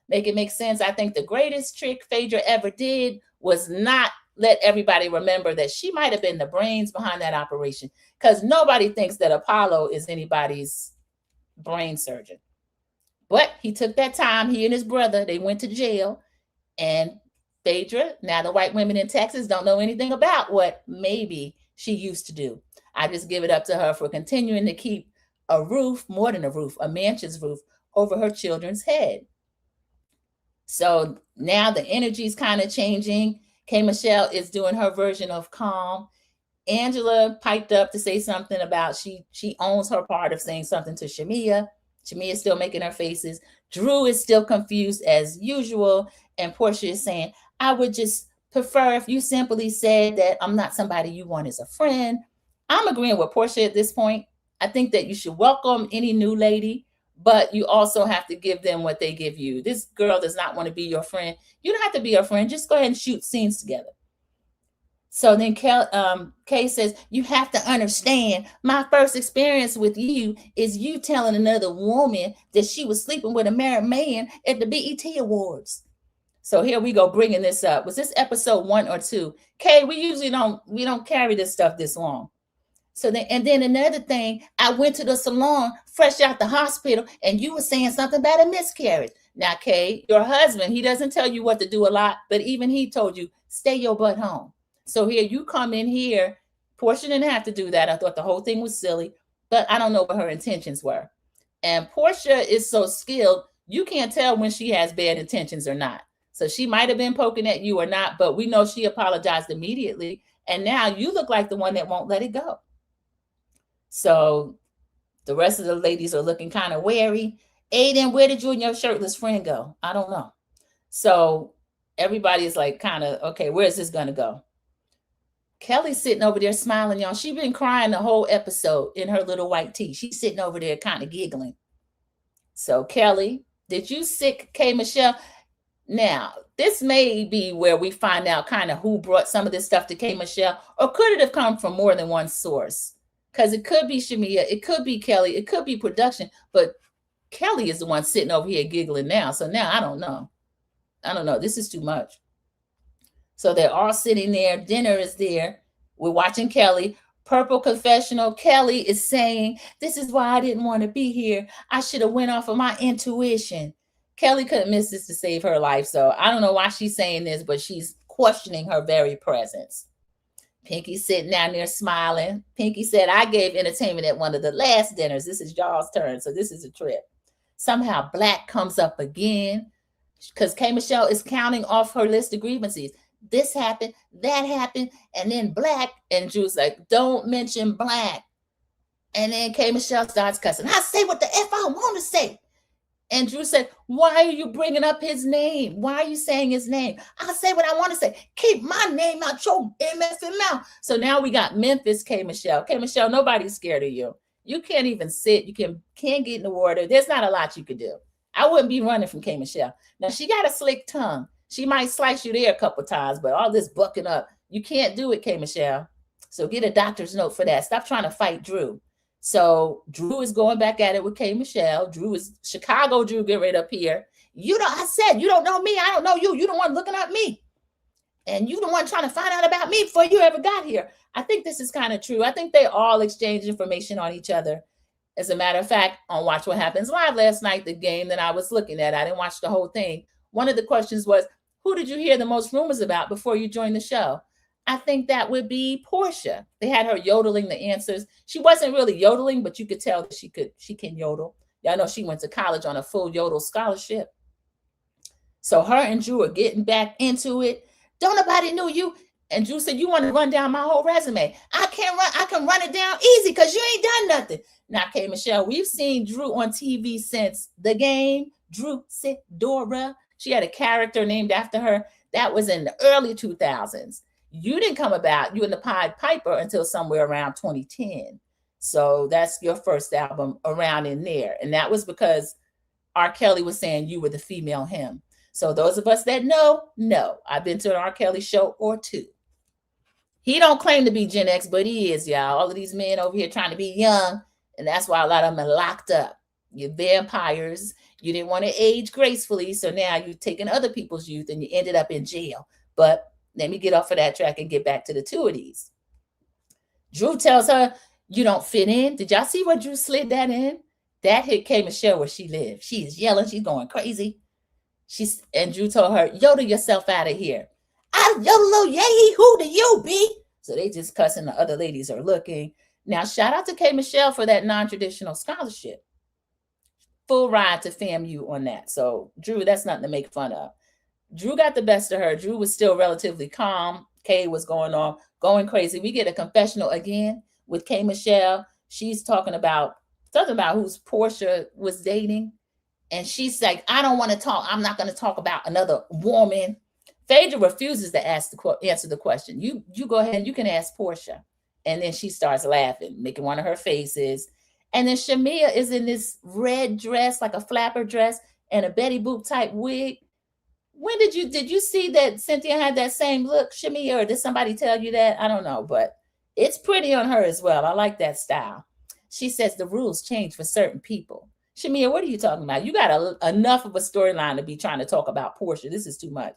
Make it make sense. I think the greatest trick Phaedra ever did was not let everybody remember that she might have been the brains behind that operation, because nobody thinks that Apollo is anybody's brain surgeon. But he took that time. He and his brother, they went to jail. And Phaedra, now the white women in Texas don't know anything about what maybe she used to do. I just give it up to her for continuing to keep a roof, more than a roof, a mansion's roof over her children's head. So now the energy's kind of changing. K. Michelle is doing her version of calm. Angela piped up to say something about she owns her part of saying something to Shamia. Shamia is still making her faces. Drew is still confused as usual. And Portia is saying, I would just prefer if you simply said that I'm not somebody you want as a friend. I'm agreeing with Portia at this point. I think that you should welcome any new lady, but you also have to give them what they give you. This girl does not want to be your friend. You don't have to be your friend. Just go ahead and shoot scenes together. So then Kay says, you have to understand, my first experience with you is you telling another woman that she was sleeping with a married man at the BET Awards. So here we go, bringing this up. Was this episode 1 or 2? Kay, we usually don't carry this stuff this long. So then, and then another thing, I went to the salon fresh out the hospital, and you were saying something about a miscarriage. Now, Kay, your husband, he doesn't tell you what to do a lot, but even he told you, stay your butt home. So here you come in here. Portia didn't have to do that. I thought the whole thing was silly, but I don't know what her intentions were. And Portia is so skilled, you can't tell when she has bad intentions or not. So she might have been poking at you or not, but we know she apologized immediately. And now you look like the one that won't let it go. So the rest of the ladies are looking kind of wary. Aiden, where did you and your shirtless friend go? I don't know. So everybody is like kind of, okay, where's this going to go? Kelly's sitting over there smiling, y'all. She's been crying the whole episode in her little white tee. She's sitting over there kind of giggling. So Kelly, did you sick K. Michelle? Now, this may be where we find out kind of who brought some of this stuff to K. Michelle, or could it have come from more than one source? Because it could be Shamia, it could be Kelly, it could be production, but Kelly is the one sitting over here giggling now. So now I don't know. This is too much. So they're all sitting there. Dinner is there. We're watching Kelly. Purple confessional. Kelly is saying, this is why I didn't want to be here. I should have went off of my intuition. Kelly couldn't miss this to save her life. So I don't know why she's saying this, but she's questioning her very presence. Pinky's sitting down there smiling. Pinky said, I gave entertainment at one of the last dinners. This is y'all's turn. So this is a trip. Somehow Black comes up again because K. Michelle is counting off her list of grievances. This happened, that happened, and then Black. And Drew's like, don't mention Black. And then K. Michelle starts cussing. I say what the F I want to say. And Drew said, why are you bringing up his name? Why are you saying his name? I'll say what I want to say. Keep my name out your MFing mouth. So now we got Memphis K. Michelle. K. Michelle, nobody's scared of you. You can't even sit. You can't get in the water. There's not a lot you could do. I wouldn't be running from K. Michelle. Now, she got a slick tongue. She might slice you there a couple of times, but all this bucking up, you can't do it, K. Michelle. So get a doctor's note for that. Stop trying to fight Drew. So Drew is going back at it with K. Michelle. Drew is Chicago. Drew, get right up here. I said, you don't know me. I don't know you. You the one looking at me. And you the one trying to find out about me before you ever got here. I think this is kind of true. I think they all exchange information on each other. As a matter of fact, on Watch What Happens Live last night, the game that I was looking at, I didn't watch the whole thing. One of the questions was, who did you hear the most rumors about before you joined the show? I think that would be Portia. They had her yodeling the answers. She wasn't really yodeling, but you could tell that she can yodel. Y'all know she went to college on a full yodel scholarship. So her and Drew are getting back into it. Don't nobody know you. And Drew said, you want to run down my whole resume. I can run it down easy because you ain't done nothing. Now, K. Michelle, we've seen Drew on TV since The Game. Drew Sidora. She had a character named after her. That was in the early 2000s. You didn't come about, you and the Pied Piper, until somewhere around 2010. So that's your first album around in there. And that was because R. Kelly was saying you were the female him. So those of us that know, I've been to an R. Kelly show or two. He don't claim to be Gen X, but he is, y'all. All of these men over here trying to be young. And that's why a lot of them are locked up. You're vampires. You didn't want to age gracefully. So now you're taking other people's youth and you ended up in jail. But let me get off of that track and get back to the two of these. Drew tells her, you don't fit in. Did y'all see what Drew slid that in? That hit K. Michelle where she lived. She is yelling. She's going crazy. And Drew told her, yodel yourself out of here. I yodel, yay, who do you be? So they just cussing. The other ladies are looking. Now, shout out to K. Michelle for that non-traditional scholarship. Full ride to FAMU on that. So, Drew, that's nothing to make fun of. Drew got the best of her. Drew was still relatively calm. Kay was going crazy. We get a confessional again with K. Michelle. She's talking about who's Portia was dating. And she's like, I don't want to talk. I'm not going to talk about another woman. Phaedra refuses to answer the question. You go ahead and you can ask Portia. And then she starts laughing, making one of her faces. And then Shamia is in this red dress, like a flapper dress, and a Betty Boop type wig. When did you see that Cynthia had that same look, Shamia, or did somebody tell you that? I don't know, but it's pretty on her as well. I like that style. She says the rules change for certain people. Shamia, what are you talking about? You got enough of a storyline to be trying to talk about Portia. This is too much.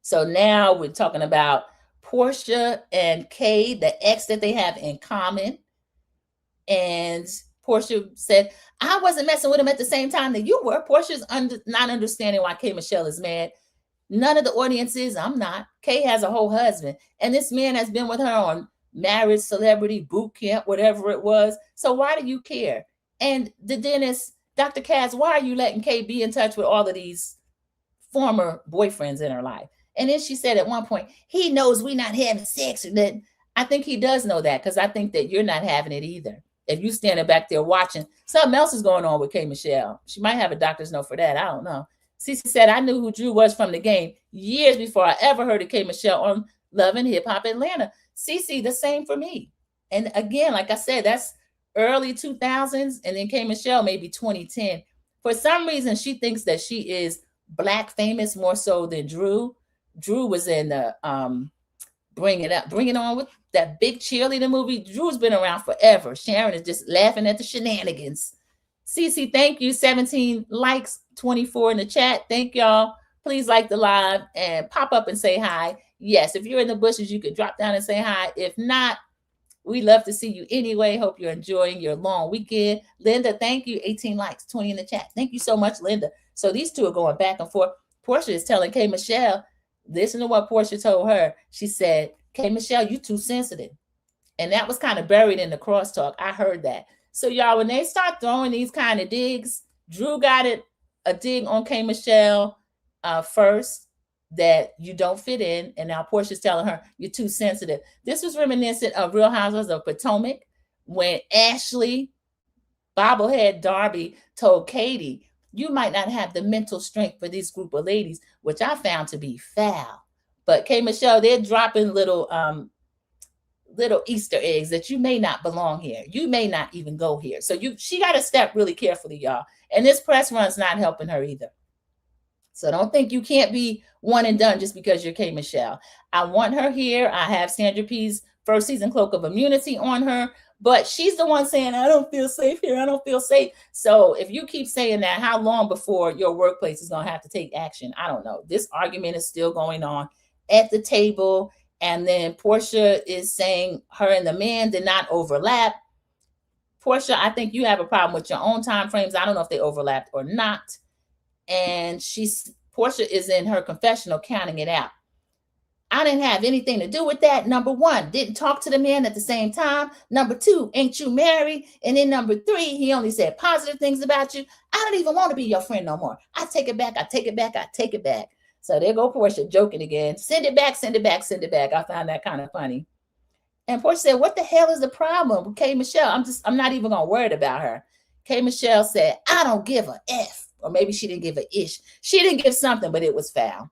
So now we're talking about Portia and Kay, the ex that they have in common. And Portia said, I wasn't messing with him at the same time that you were. Portia's not understanding why Kay Michelle is mad. None of the audience is. I'm not. Kay has a whole husband. And this man has been with her on marriage, celebrity, boot camp, whatever it was. So why do you care? And the dentist, Dr. Cass, why are you letting Kay be in touch with all of these former boyfriends in her life? And then she said at one point, he knows we're not having sex. And then I think he does know that, because I think that you're not having it either. If you standing back there watching, something else is going on with Kay Michelle. She might have a doctor's note for that. I don't know. Cece said, I knew who Drew was from the game years before I ever heard of Kay Michelle on Love and Hip Hop Atlanta. Cece, the same for me. And again, like I said, that's early 2000s. And then Kay Michelle, maybe 2010. For some reason, she thinks that she is Black famous more so than Drew. Drew was in the Bring It On with that big cheerleader movie. Drew's been around forever. Sharon is just laughing at the shenanigans. Cece, thank you. 17 likes, 24 in the chat. Thank y'all. Please like the live and pop up and say hi. Yes, if you're in the bushes, you could drop down and say hi. If not, we love to see you anyway. Hope you're enjoying your long weekend. Linda, thank you. 18 likes, 20 in the chat. Thank you so much, Linda. So these two are going back and forth. Portia is telling Kay Michelle, listen to what Portia told her. She said, Kay Michelle, you too sensitive. And that was kind of buried in the crosstalk. I heard that. So y'all, when they start throwing these kind of digs, Drew got a dig on Kay Michelle first, that you don't fit in. And now Portia's telling her, you're too sensitive. This was reminiscent of Real Housewives of Potomac, when Ashley Bobblehead Darby told Katie, you might not have the mental strength for this group of ladies, which I found to be foul. But Kay Michelle, they're dropping little Easter eggs that you may not belong here. You may not even go here. So she got to step really carefully, y'all. And this press run's not helping her either. So don't think you can't be one and done just because you're Kay Michelle. I want her here. I have Sandra P's first season cloak of immunity on her, but she's the one saying, I don't feel safe here. I don't feel safe. So if you keep saying that, how long before your workplace is going to have to take action? I don't know. This argument is still going on at the table. And then Portia is saying her and the man did not overlap. Portia, I think you have a problem with your own time frames. I don't know if they overlapped or not. And Portia is in her confessional counting it out. I didn't have anything to do with that. Number one, didn't talk to the man at the same time. Number two, ain't you married? And then number three, he only said positive things about you. I don't even want to be your friend no more. I take it back. I take it back. I take it back. So there go Portia joking again. Send it back, send it back, send it back. I found that kind of funny. And Portia said, what the hell is the problem with Kay Michelle? I'm not even gonna worry about her. Kay Michelle said, I don't give a F. Or maybe she didn't give a ish. She didn't give something, but it was foul.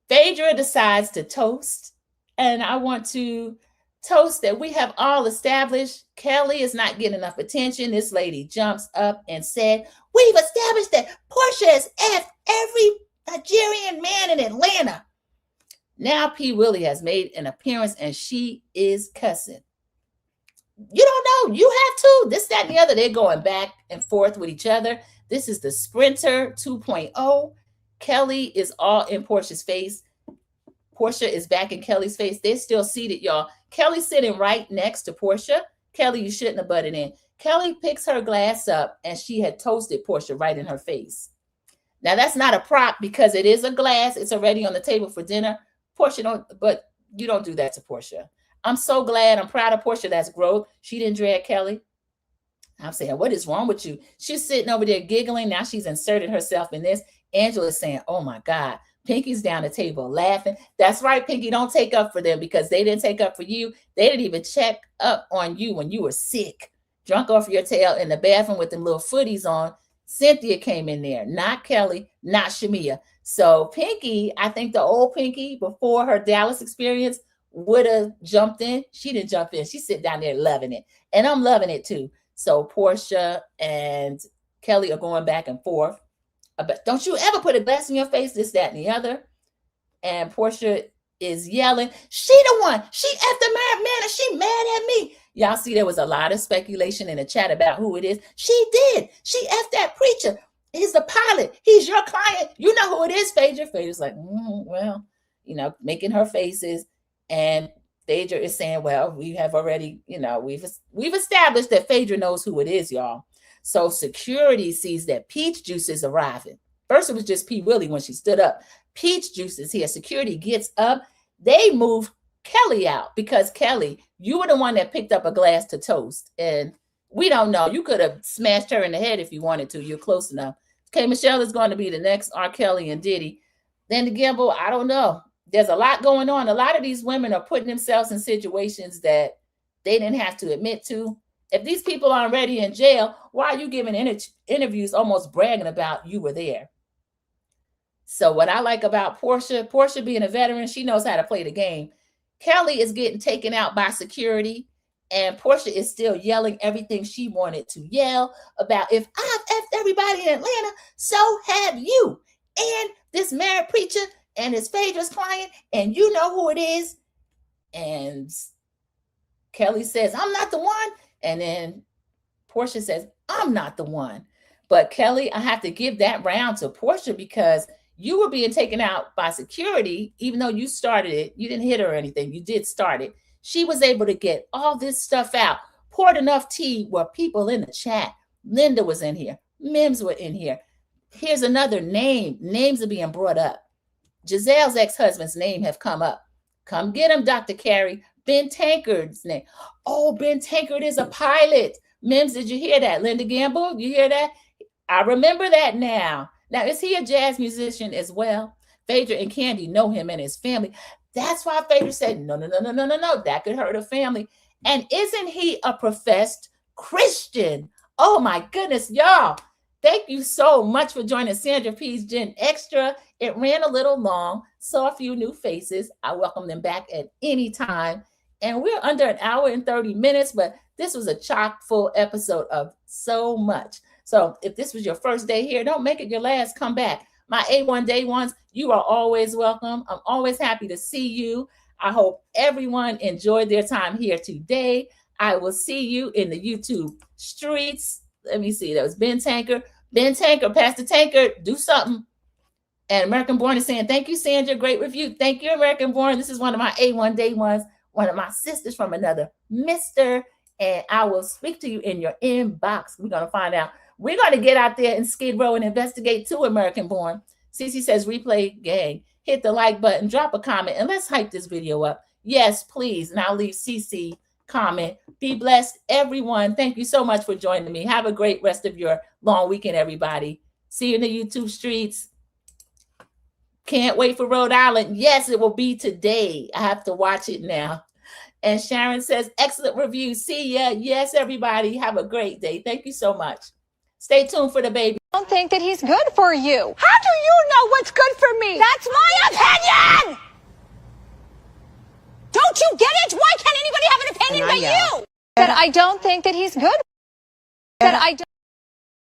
Phaedra decides to toast. And I want to toast that we have all established Kelly is not getting enough attention. This lady jumps up and said, we've established that Portia has F every Nigerian man in Atlanta. Now P. Willie has made an appearance and she is cussing. You don't know. You have to. This, that, and the other. They're going back and forth with each other. This is the Sprinter 2.0. Kelly is all in Portia's face. Portia is back in Kelly's face. They're still seated, y'all. Kelly's sitting right next to Portia. Kelly, you shouldn't have butted in. Kelly picks her glass up and she had toasted Portia right in her face. Now, that's not a prop because it is a glass. It's already on the table for dinner. Portia but you don't do that to Portia. I'm so glad. I'm proud of Portia. That's growth. She didn't drag Kelly. I'm saying, what is wrong with you? She's sitting over there giggling. Now she's inserted herself in this. Angela's saying, oh my God. Pinky's down the table laughing. That's right, Pinky. Don't take up for them because they didn't take up for you. They didn't even check up on you when you were sick, drunk off your tail in the bathroom with them little footies on. Cynthia came in there, not Kelly, not Shamia. So Pinky, I think the old Pinky before her Dallas experience would have jumped in. She didn't jump in. She's sitting down there loving it. And I'm loving it too. So Portia and Kelly are going back and forth. don't you ever put a glass in your face, this, that, and the other. And Portia is yelling, she the one, she effed the married man and she mad at me. Y'all see there was a lot of speculation in the chat about who it is. She did. She effed that preacher. He's the pilot. He's your client. You know who it is, Phaedra. Phaedra's like, well, making her faces. And Phaedra is saying, well, we have already, we've established that Phaedra knows who it is, y'all. So security sees that Peach Juice is arriving. First, it was just P. Willie when she stood up. Peach Juice is here. Security gets up. They move Kelly out because, Kelly, you were the one that picked up a glass to toast. And we don't know. You could have smashed her in the head if you wanted to. You're close enough. Okay, Michelle is going to be the next R. Kelly and Diddy. Then the Gamble, I don't know. There's a lot going on. A lot of these women are putting themselves in situations that they didn't have to admit to. If these people aren't already in jail, why are you giving interviews almost bragging about you were there? So what I like about Portia being a veteran, she knows how to play the game. Kelly is getting taken out by security, and Portia is still yelling everything she wanted to yell about. If I've effed everybody in Atlanta, so have you. And this married preacher and his Phaedra's client, and you know who it is. And Kelly says, I'm not the one. And then Portia says, I'm not the one. But Kelly, I have to give that round to Portia because you were being taken out by security, even though you started it. You didn't hit her or anything. You did start it. She was able to get all this stuff out, poured enough tea where people in the chat. Linda was in here. Mims were in here. Here's another name. Names are being brought up. Giselle's ex-husband's name have come up. Come get him, Dr. Carey. Ben Tankard's name. Oh, Ben Tankard is a pilot. Mims, did you hear that? Linda Gamble, you hear that? I remember that now. Now, is he a jazz musician as well? Phaedra and Candy know him and his family. That's why Phaedra said, no. That could hurt her family. And isn't he a professed Christian? Oh, my goodness, y'all. Thank you so much for joining Sandra P's Gen Extra. It ran a little long. Saw a few new faces. I welcome them back at any time. And we're under an hour and 30 minutes, but this was a chock full episode of so much. So if this was your first day here, don't make it your last. Come back. My A1 Day Ones, you are always welcome. I'm always happy to see you. I hope everyone enjoyed their time here today. I will see you in the YouTube streets. Let me see. That was Ben Tankard. Ben Tankard, Pastor Tankard, do something. And American Born is saying, thank you, Sandra. Great review. Thank you, American Born. This is one of my A1 Day Ones, one of my sisters from another mister. And I will speak to you in your inbox. We're going to find out. We're going to get out there and Skid Row and investigate too, American Born. Cece says, replay gang. Hit the like button, drop a comment, and let's hype this video up. Yes, please. And I'll leave Cece comment. Be blessed, everyone. Thank you so much for joining me. Have a great rest of your long weekend, everybody. See you in the YouTube streets. Can't wait for Rhode Island. Yes, it will be today. I have to watch it now. And Sharon says, excellent review. See ya. Yes, everybody. Have a great day. Thank you so much. Stay tuned for the baby. I don't think that he's good for you. How do you know what's good for me? That's my opinion! Don't you get it? Why can't anybody have an opinion but you? That I don't think that he's good. That I don't.